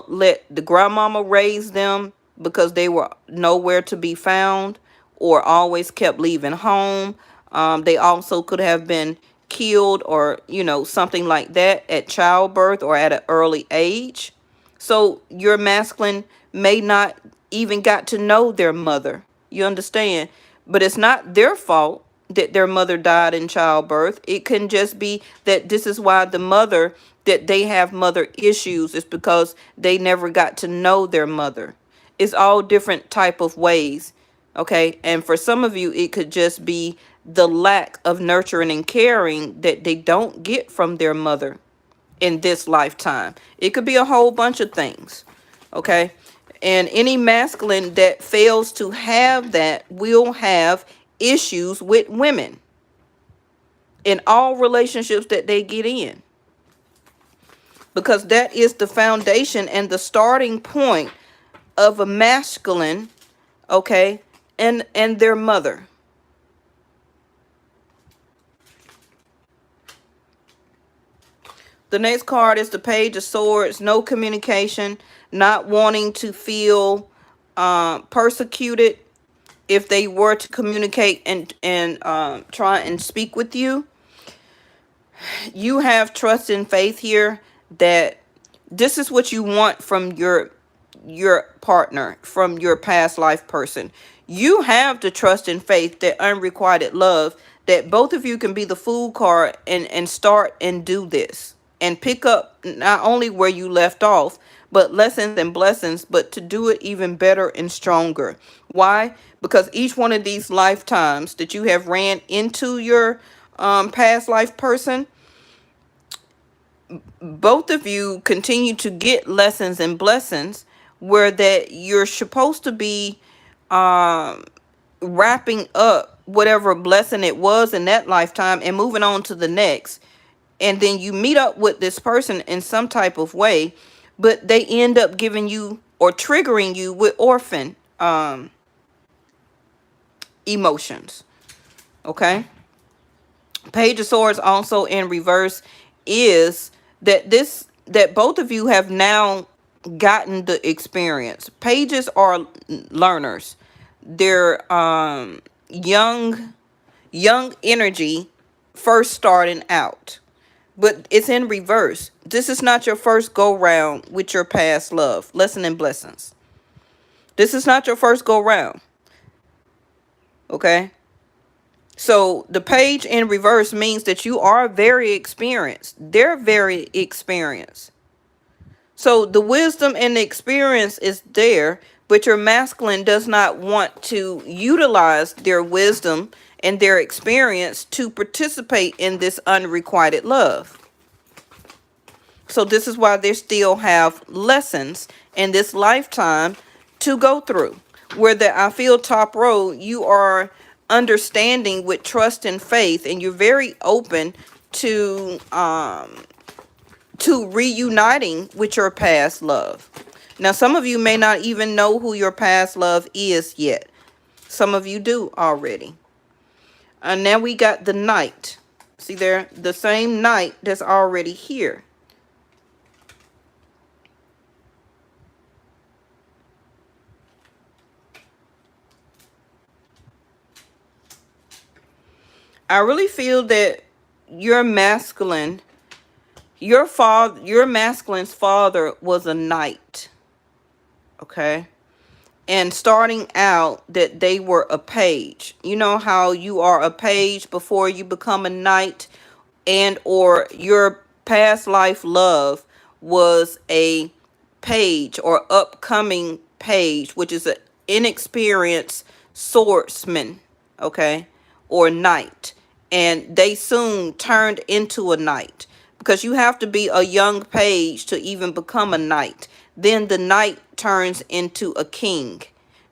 let the grandmama raise them because they were nowhere to be found, or always kept leaving home. They also could have been killed, or, you know, something like that at childbirth or at an early age. So your masculine may not even got to know their mother. You understand? But it's not their fault. that their mother died in childbirth. It can just be that this is why the mother, that they have mother issues, is because they never got to know their mother. It's all different type of ways. Okay. And for some of you, it could just be the lack of nurturing and caring that they don't get from their mother in this lifetime. It could be a whole bunch of things. Okay. And any masculine that fails to have that will have issues with women in all relationships that they get in, because that is the foundation and the starting point of a masculine, okay, and their mother. The next card is the Page of Swords. No communication, not wanting to feel persecuted if they were to communicate and try and speak with you. You have trust and faith here that this is what you want from your partner, from your past life person. You have the trust and faith, that unrequited love, that both of you can be the Fool card and start and do this and pick up not only where you left off, but lessons and blessings, but to do it even better and stronger. Why? Because each one of these lifetimes that you have ran into your past life person, both of you continue to get lessons and blessings where that you're supposed to be wrapping up whatever blessing it was in that lifetime and moving on to the next. And then you meet up with this person in some type of way, but they end up giving you or triggering you with orphan emotions. Okay. Page of Swords also in reverse is that both of you have now gotten the experience. Pages are learners. They're young energy, first starting out. But it's in reverse. This is not your first go round with your past love. Lesson and blessings. This is not your first go round. Okay? So the page in reverse means that you are very experienced. They're very experienced. So the wisdom and the experience is there, but your masculine does not want to utilize their wisdom and their experience to participate in this unrequited love. So this is why they still have lessons in this lifetime to go through. Where I feel top row, you are understanding with trust and faith, and you're very open to reuniting with your past love. Now, some of you may not even know who your past love is yet. Some of you do already. And now we got the Knight. See there, the same Knight that's already here. I really feel that your masculine, your masculine's father was a knight. Okay. And starting out that they were a page. You know how you are a page before you become a knight, and or your past life love was a page or upcoming page, which is an inexperienced swordsman, okay, or knight, and they soon turned into a knight, because you have to be a young page to even become a knight. Then the knight turns into a king.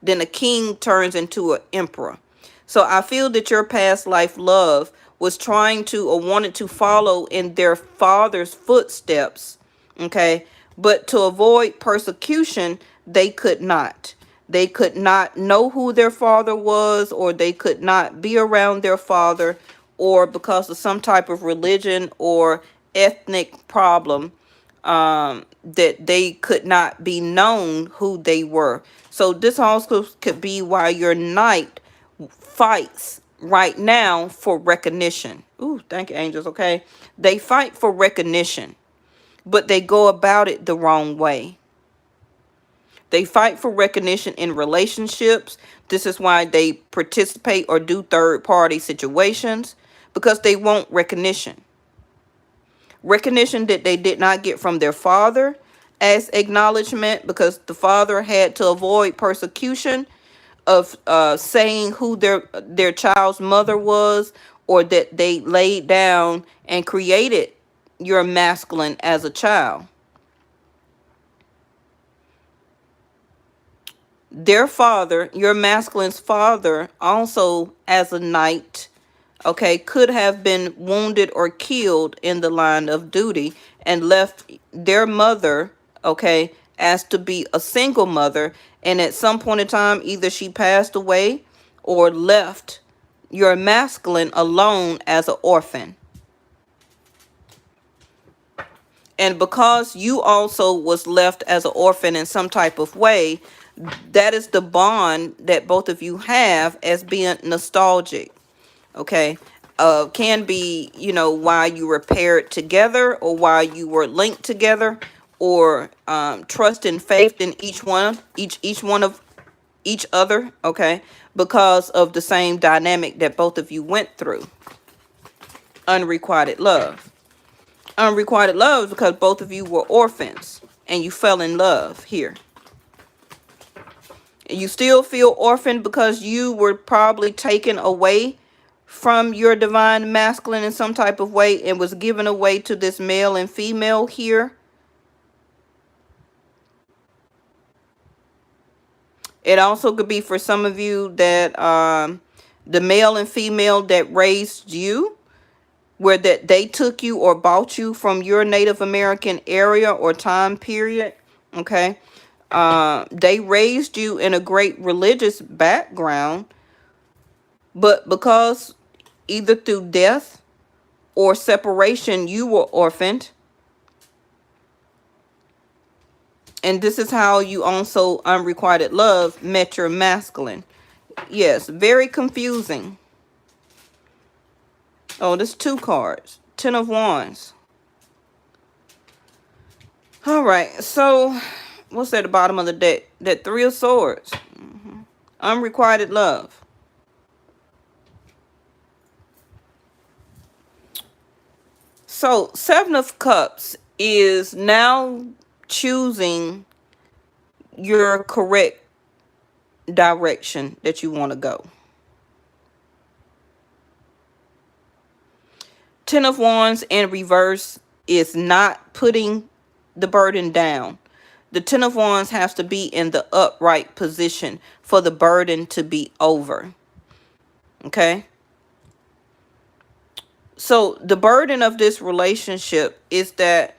Then a king turns into an emperor. So I feel that your past life love was trying to or wanted to follow in their father's footsteps, okay? But to avoid persecution, they could not. They could not know who their father was, or they could not be around their father, or because of some type of religion or ethnic problem, that they could not be known who they were. So this also could be why your knight fights right now for recognition. Ooh, thank you, angels. Okay. They fight for recognition, but they go about it the wrong way. They fight for recognition in relationships. This is why they participate or do third party situations, because they want recognition. Recognition that they did not get from their father as acknowledgement, because the father had to avoid persecution of saying who their child's mother was, or that they laid down and created your masculine as a child. Their father, your masculine's father, also as a knight, okay, could have been wounded or killed in the line of duty and left their mother, okay, as to be a single mother. And at some point in time, either she passed away or left your masculine alone as an orphan. And because you also was left as an orphan in some type of way, that is the bond that both of you have as being nostalgic. Okay. Can be, why you were paired together, or why you were linked together, or trust and faith in each one of each other, okay, because of the same dynamic that both of you went through. Unrequited love. Unrequited love is because both of you were orphans and you fell in love here. You still feel orphaned because you were probably taken away from your divine masculine in some type of way and was given away to this male and female here. It also could be for some of you that the male and female that raised you, where that they took you or bought you from your Native American area or time period, okay? They raised you in a great religious background, but because either through death or separation, you were orphaned. And this is how you also, unrequited love, met your masculine. Yes, very confusing. Oh, there's 2 cards. 10 of Wands. All right, so what's at the bottom of the deck? That 3 of Swords. Unrequited love. So 7 of Cups is now choosing your correct direction that you want to go. 10 of Wands in reverse is not putting the burden down. The 10 of Wands has to be in the upright position for the burden to be over. Okay? So the burden of this relationship is that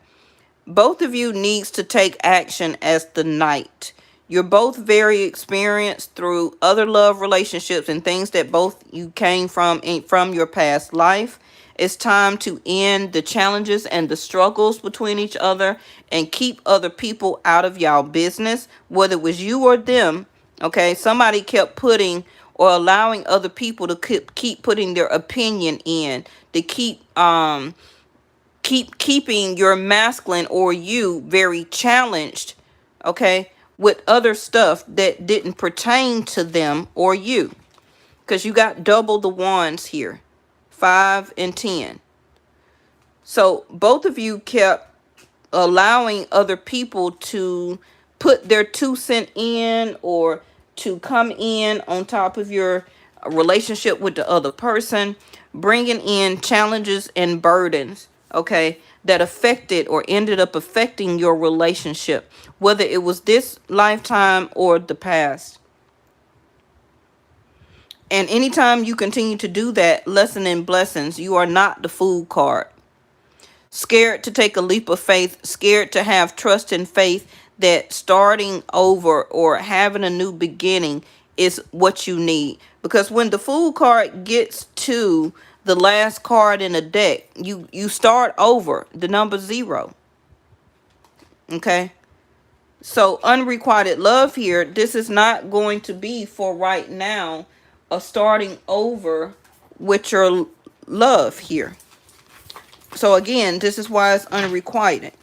both of you needs to take action as the knight. You're both very experienced through other love relationships and things that both you came from your past life. It's time to end the challenges and the struggles between each other and keep other people out of y'all business, whether it was you or them. Okay, somebody kept putting or allowing other people to keep putting their opinion in, to keeping your masculine or you very challenged, okay, with other stuff that didn't pertain to them or you, because you got double the wands here, 5 and 10. So both of you kept allowing other people to put their 2 cents in, or to come in on top of your relationship with the other person, bringing in challenges and burdens, okay, that affected or ended up affecting your relationship, whether it was this lifetime or the past. And anytime you continue to do that, lesson in blessings, you are not the Fool card. Scared to take a leap of faith, scared to have trust and faith that starting over or having a new beginning is what you need. Because when the Fool card gets to the last card in a deck, you start over, the number 0. Okay? So unrequited love here, this is not going to be for right now a starting over with your love here. So again, this is why it's unrequited.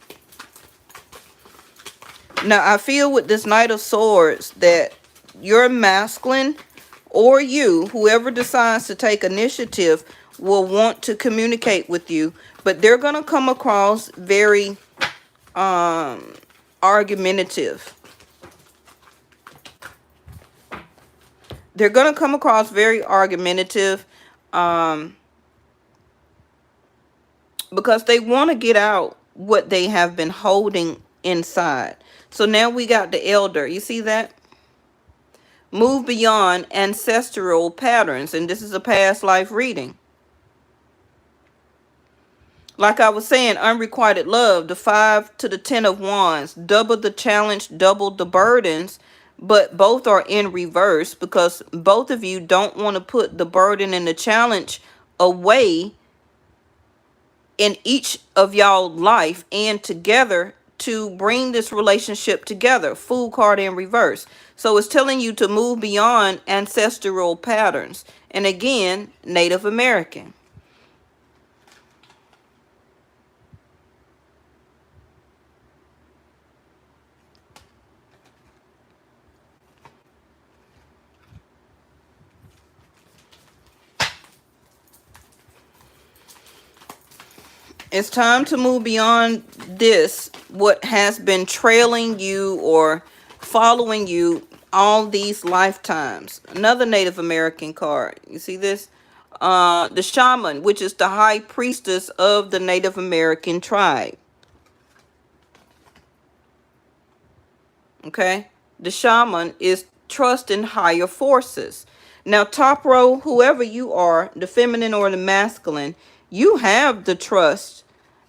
Now, I feel with this Knight of Swords that your masculine or you, whoever decides to take initiative, will want to communicate with you, but they're going to come across very argumentative. They're going to come across very argumentative because they want to get out what they have been holding inside. So now we got the Elder. You see that? Move beyond ancestral patterns. And this is a past life reading. Like I was saying, unrequited love, the 5 to the 10 of wands, double the challenge, double the burdens, but both are in reverse because both of you don't want to put the burden and the challenge away in each of y'all life and together to bring this relationship together. Fool card in reverse. So it's telling you to move beyond ancestral patterns. And again, Native American. It's time to move beyond this, what has been trailing you or following you all these lifetimes. Another Native American card. You see this? The shaman, which is the high priestess of the Native American tribe. Okay? The shaman is trust in higher forces. Now, top row, whoever you are, the feminine or the masculine, you have the trust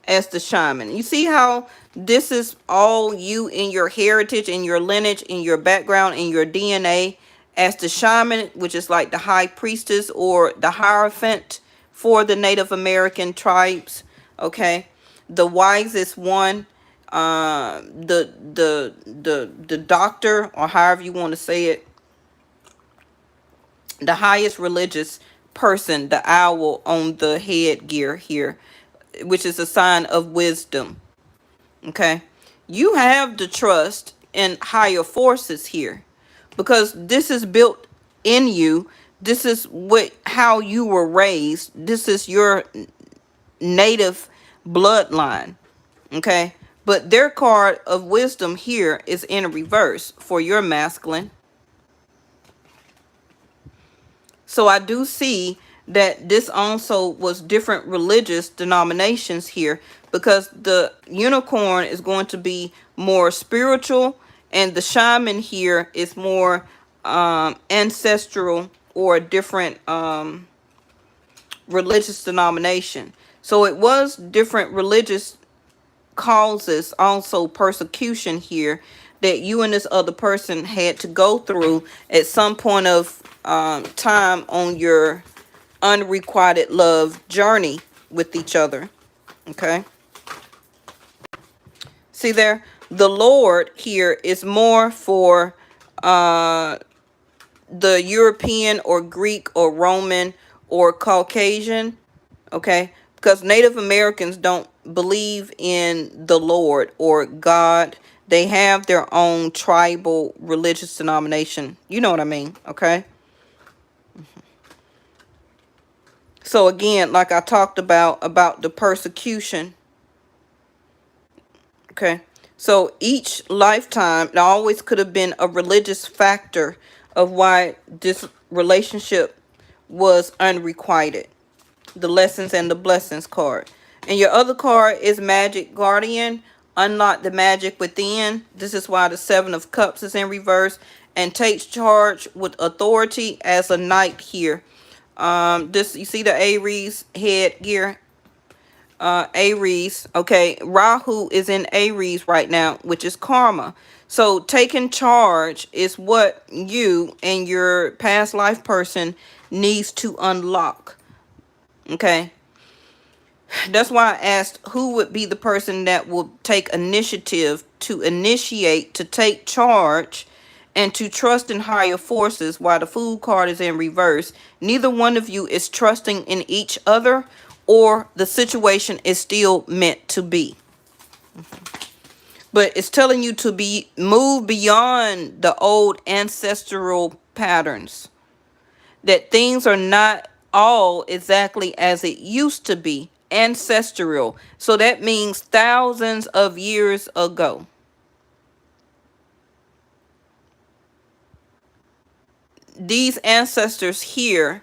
as the shaman. You see how this is all you in your heritage, in your lineage, in your background, in your DNA as the shaman, which is like the high priestess or the hierophant for the Native American tribes. Okay, the wisest one, the doctor, or however you want to say it, the highest religious person, the owl on the headgear here, which is a sign of wisdom. Okay, you have the trust in higher forces here because this is built in you. This is how you were raised. This is your native bloodline. Okay, but their card of wisdom here is in reverse for your masculine. So I do see that this also was different religious denominations here because the unicorn is going to be more spiritual and the shaman here is more ancestral or a different religious denomination. So it was different religious causes, also persecution here that you and this other person had to go through at some point of time on your unrequited love journey with each other. Okay, see there, the Lord here is more for the European or Greek or Roman or Caucasian. Okay, because Native Americans don't believe in the Lord or God. They have their own tribal religious denomination. You know what I mean? Okay. So again, like I talked about the persecution. Okay. So each lifetime, there always could have been a religious factor of why this relationship was unrequited. The lessons and the blessings card. And your other card is Magic Guardian. Unlock the magic within. This is why the 7 of Cups is in reverse. And takes charge with authority as a knight here. This, you see the Aries headgear? Aries. Okay, Rahu is in Aries right now, which is karma. So taking charge is what you and your past life person needs to unlock. Okay, that's why I asked who would be the person that will take initiative to initiate, to take charge, and to trust in higher forces while the Fool card is in reverse. Neither one of you is trusting in each other or the situation is still meant to be. But it's telling you to move beyond the old ancestral patterns. That things are not all exactly as it used to be. Ancestral. So that means thousands of years ago. These ancestors here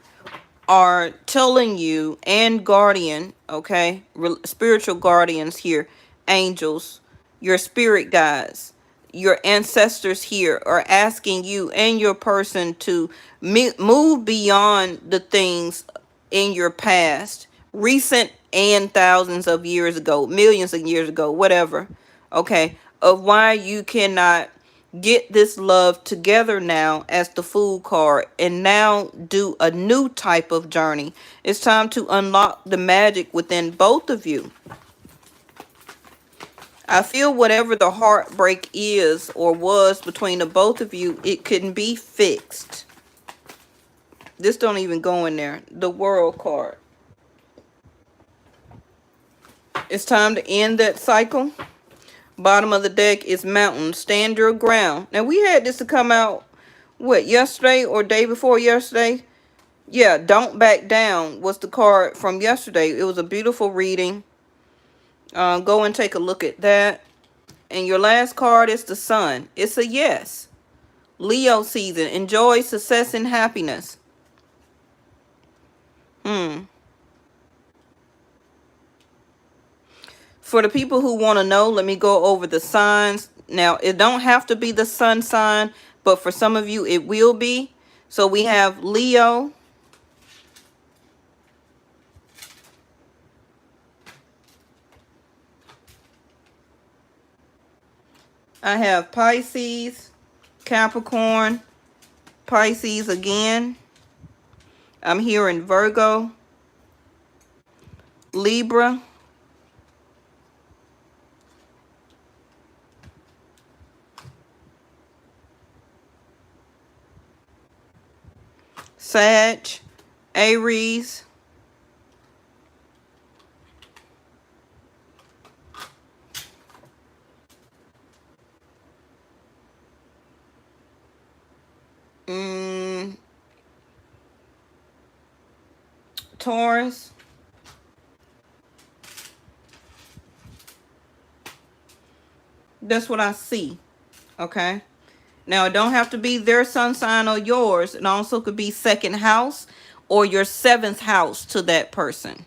are telling you, and guardian, okay, spiritual guardians here, angels, your spirit guides, your ancestors here are asking you and your person to move beyond the things in your past, recent and thousands of years ago, millions of years ago, whatever, okay, of why you cannot get this love together now as the Fool card and now do a new type of journey. It's time to unlock the magic within both of you. I feel whatever the heartbreak is or was between the both of you, it couldn't be fixed. This don't even go in there. The World card. It's time to end that cycle. Bottom of the deck is Mountain. Stand your ground. Now, we had this to come out, what, yesterday or day before yesterday? Yeah, Don't Back Down was the card from yesterday. It was a beautiful reading. Go and take a look at that. And your last card is the Sun. It's a yes. Leo season. Enjoy success and happiness. For the people who want to know, let me go over the signs. Now, it don't have to be the sun sign, but for some of you, it will be. So we have Leo. I have Pisces, Capricorn, Pisces again. I'm here in Virgo, Libra, Sag, Aries, Taurus, that's what I see, okay? Now, it don't have to be their sun sign or yours. It also could be second house or your seventh house to that person,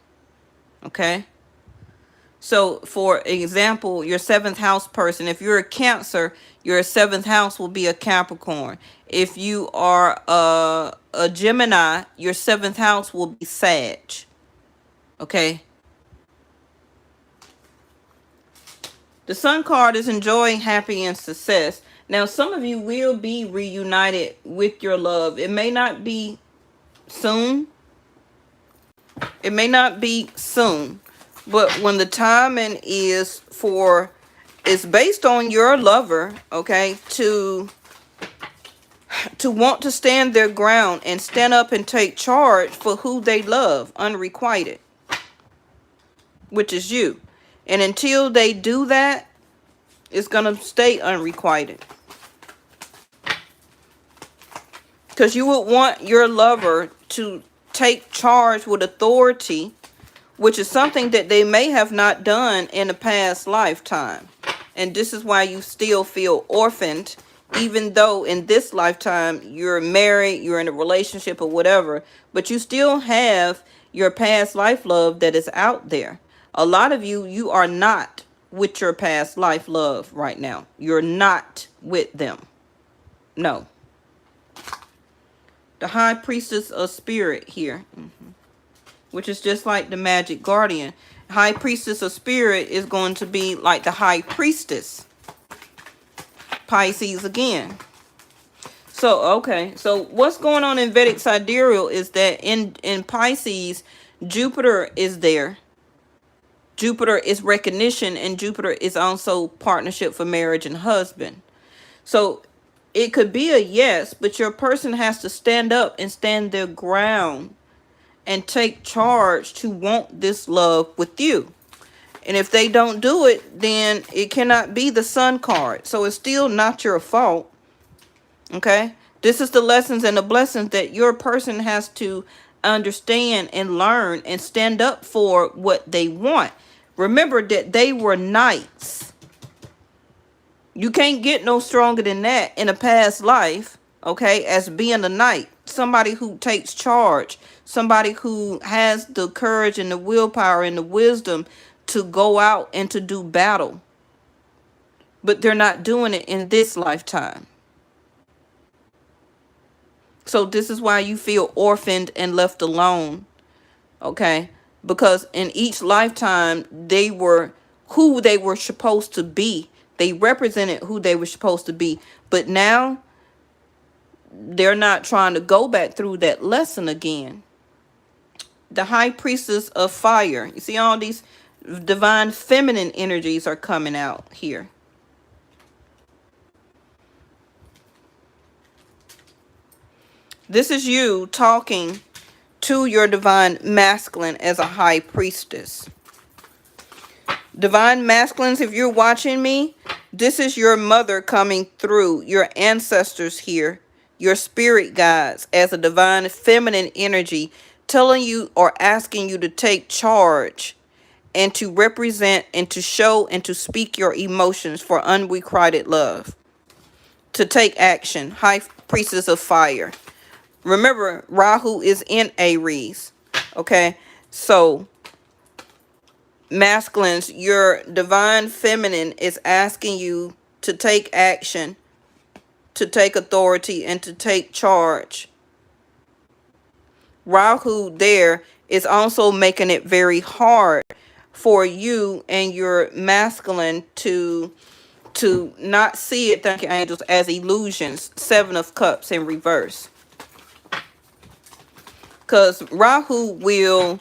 okay? So, for example, your seventh house person, if you're a Cancer, your seventh house will be a Capricorn. If you are a Gemini, your seventh house will be Sag, okay? The Sun card is enjoying happy and success. Now, some of you will be reunited with your love. It may not be soon. It may not be soon. But when the timing is for, it's based on your lover, okay, to want to stand their ground and stand up and take charge for who they love, unrequited, which is you. And until they do that, it's going to stay unrequited. Because you would want your lover to take charge with authority, which is something that they may have not done in a past lifetime. And this is why you still feel orphaned, even though in this lifetime you're married, you're in a relationship or whatever, but you still have your past life love that is out there. A lot of you, you are not with your past life love right now. You're not with them. No. The High Priestess of Spirit here, which is just like the Magic Guardian. High Priestess of Spirit is going to be like the High Priestess. Pisces again. So, okay. So, what's going on in Vedic Sidereal is that in Pisces, Jupiter is there. Jupiter is recognition, and Jupiter is also partnership for marriage and husband. So, it could be a yes, but your person has to stand up and stand their ground and take charge to want this love with you. And if they don't do it, then it cannot be the Sun card. So it's still not your fault. Okay? This is the lessons and the blessings that your person has to understand and learn and stand up for what they want. Remember that they were knights. You can't get no stronger than that in a past life, okay, as being a knight. Somebody who takes charge. Somebody who has the courage and the willpower and the wisdom to go out and to do battle. But they're not doing it in this lifetime. So this is why you feel orphaned and left alone, okay? Because in each lifetime, they were who they were supposed to be. They represented who they were supposed to be. But now, they're not trying to go back through that lesson again. The High Priestess of Fire. You see all these divine feminine energies are coming out here. This is you talking to your divine masculine as a high priestess. Divine masculines, if you're watching me, this is your mother coming through, your ancestors here, your spirit guides as a divine feminine energy, telling you or asking you to take charge and to represent and to show and to speak your emotions for unrequited love. To take action. High Priestess of Fire. Remember, Rahu is in Aries. Okay, so masculines, your divine feminine is asking you to take action, to take authority, and to take charge. Rahu there is also making it very hard for you and your masculine to not see it, thank you angels, as illusions. Seven of Cups in reverse. Because Rahu will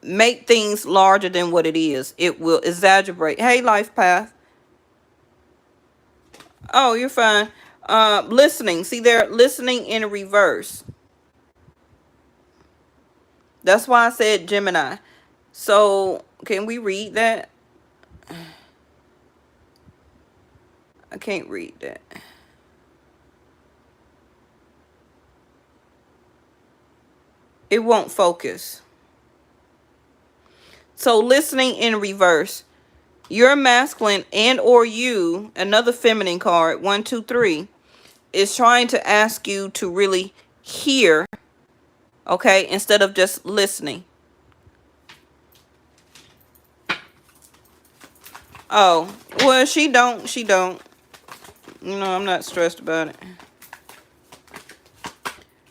make things larger than what it is. It will exaggerate. Hey, Life Path. Oh, you're fine. Listening. See, they're listening in reverse. That's why I said Gemini. So, can we read that? I can't read that. It won't focus. So, listening in reverse. Your masculine and or you, another feminine card, 1, 2, 3, is trying to ask you to really hear, okay, instead of just listening. Oh, well, she don't. You know, I'm not stressed about it.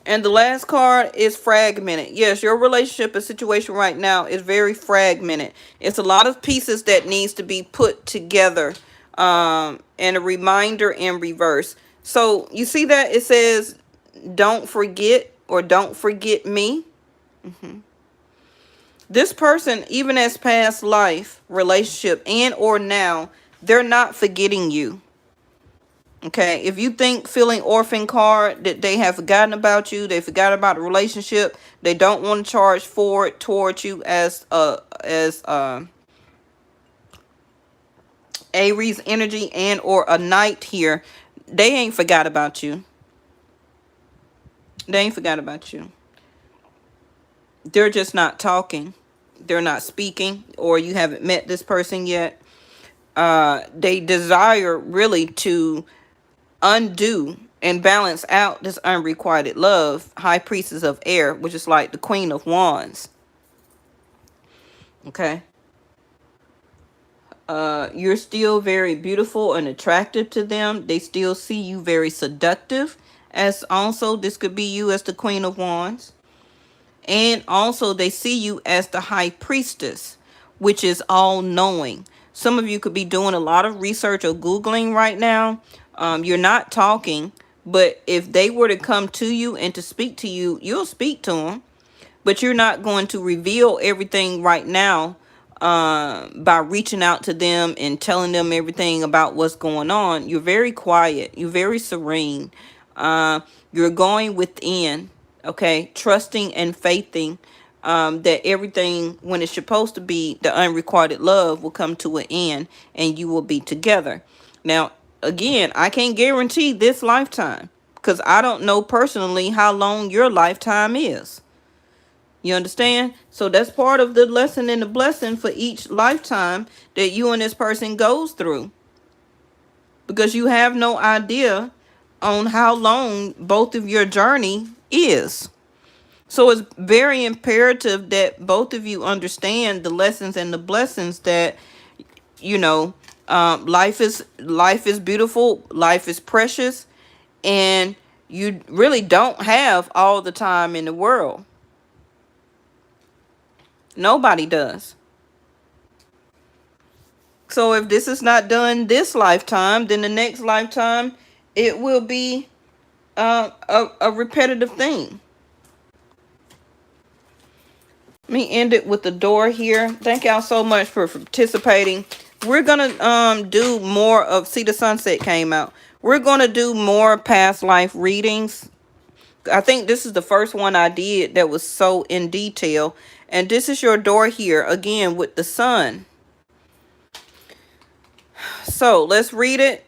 And the last card is fragmented. Yes, your relationship and situation right now is very fragmented. It's a lot of pieces that needs to be put together. And a reminder in reverse. So you see that it says, don't forget or don't forget me. This person, even as past life, relationship, and or now, they're not forgetting you. Okay, if you think feeling orphan card that they have forgotten about you, they forgot about the relationship, they don't want to charge forward towards you as Aries energy and or a knight here, they ain't forgot about you. They ain't forgot about you. They're just not talking. They're not speaking, or you haven't met this person yet. They desire really to undo and balance out this unrequited love. High Priestess of Air, which is like the Queen of Wands. Okay. You're still very beautiful and attractive to them. They still see you very seductive. As also, this could be you as the Queen of Wands. And also, they see you as the High Priestess, which is all-knowing. Some of you could be doing a lot of research or Googling right now. You're not talking, but if they were to come to you and to speak to you, you'll speak to them. But you're not going to reveal everything right now by reaching out to them and telling them everything about what's going on. You're very quiet. You're very serene. You're going within, okay? Trusting and faithing that everything, when it's supposed to be the unrequited love, will come to an end and you will be together. Now, again, I can't guarantee this lifetime because I don't know personally how long your lifetime is. You understand? So that's part of the lesson and the blessing for each lifetime that you and this person goes through, because you have no idea on how long both of your journey is. So it's very imperative that both of you understand the lessons and the blessings that, you know, life is beautiful, life is precious, and you really don't have all the time in the world. Nobody does. So if this is not done this lifetime, then the next lifetime it will be a repetitive thing. Let me end it with the door here. Thank y'all so much for participating. We're gonna do more of, see, the sunset came out. We're gonna do more past life readings. I think this is the first one I did that was so in detail. And this is your door here again with the sun. So let's read it.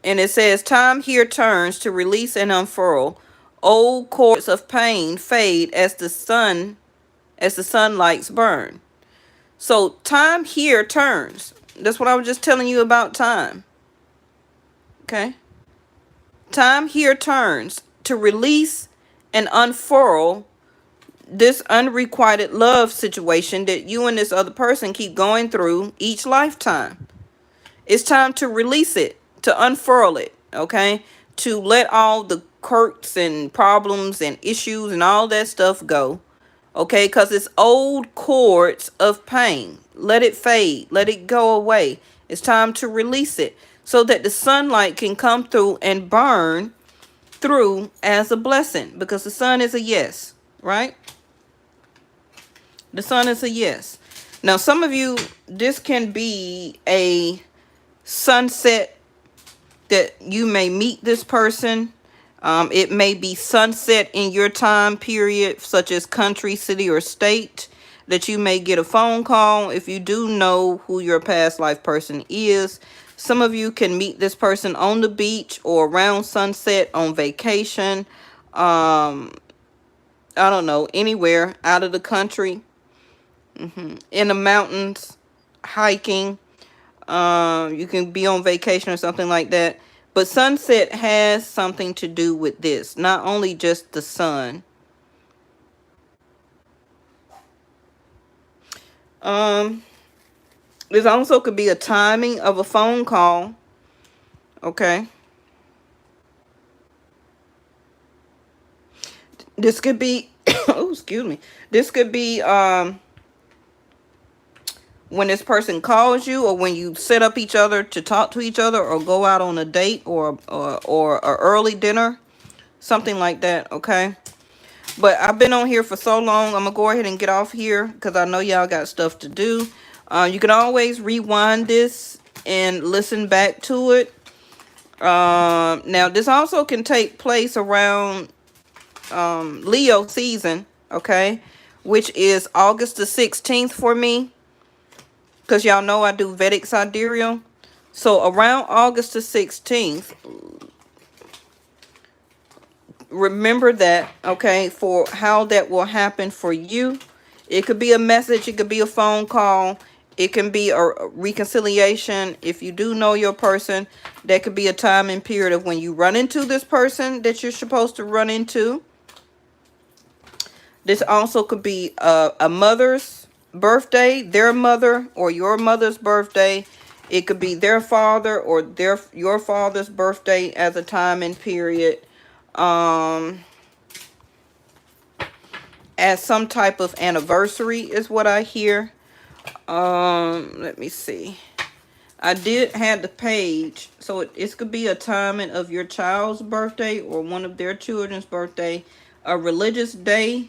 And it says, time here turns to release and unfurl. Old cords of pain fade as the sunlights burn. So time here turns. That's what I was just telling you about time. Okay. Time here turns to release and unfurl this unrequited love situation that you and this other person keep going through each lifetime. It's time to release it, to unfurl it, okay? To let all the quirks and problems and issues and all that stuff go, okay? Because it's old cords of pain. Let it fade. Let it go away. It's time to release it so that the sunlight can come through and burn through as a blessing, because the sun is a yes, right? The sun is a yes. Now, some of you, this can be a sunset that you may meet this person. It may be sunset in your time period, such as country, city, or state, that you may get a phone call if you do know who your past life person is. Some of you can meet this person on the beach or around sunset on vacation. I don't know, anywhere out of the country, in the mountains, hiking. You can be on vacation or something like that. But sunset has something to do with this, not only just the sun. This also could be a timing of a phone call. Okay. This could be oh, excuse me. This could be when this person calls you, or when you set up each other to talk to each other, or go out on a date, or a early dinner, something like that. Okay. But I've been on here for so long, I'm gonna go ahead and get off here because I know y'all got stuff to do. You can always rewind this and listen back to it. Now this also can take place around Leo season, okay, which is August the 16th for me, because y'all know I do Vedic sidereal. So around August the 16th, remember that, okay, for how that will happen for you. It could be a message, it could be a phone call, it can be a reconciliation. If you do know your person, that could be a time and period of when you run into this person that you're supposed to run into. This also could be a mother's birthday, their mother, or your mother's birthday. It could be their father or your father's birthday as a time and period. As some type of anniversary is what I hear. Let me see. I did have the page, so it could be a timing of your child's birthday or one of their children's birthday, a religious day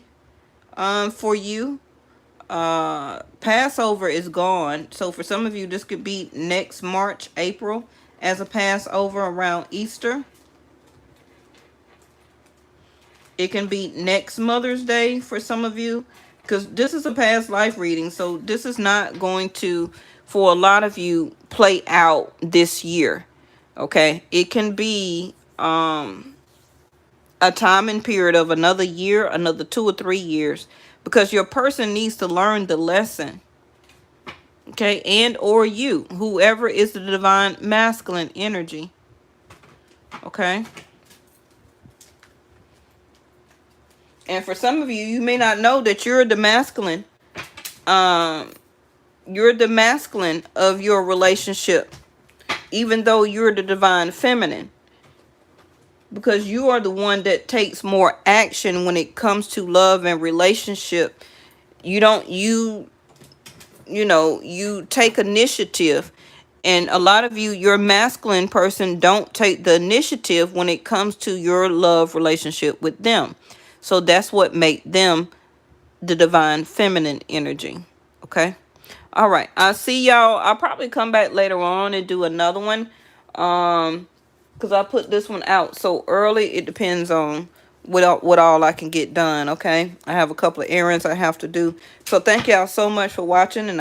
for you. Passover is gone, so for some of you this could be next March, April, as a Passover around Easter. It can be next Mother's Day for some of you. because this is a past life reading, so this is not going to, for a lot of you, play out this year. Okay, it can be a time and period of another year, another 2 or 3 years, because your person needs to learn the lesson. Okay, and or you, whoever is the divine masculine energy. Okay, and for some of you, you may not know that you're the masculine. You're the masculine of your relationship, even though you're the divine feminine, because you are the one that takes more action when it comes to love and relationship. You don't, you know, you take initiative, and a lot of you, your masculine person, don't take the initiative when it comes to your love relationship with them. So that's what make them the divine feminine energy. Okay, all right, I'll see y'all. I'll probably come back later on and do another one, because I put this one out so early. It depends on what all I can get done. Okay, I have a couple of errands I have to do. So thank y'all so much for watching, and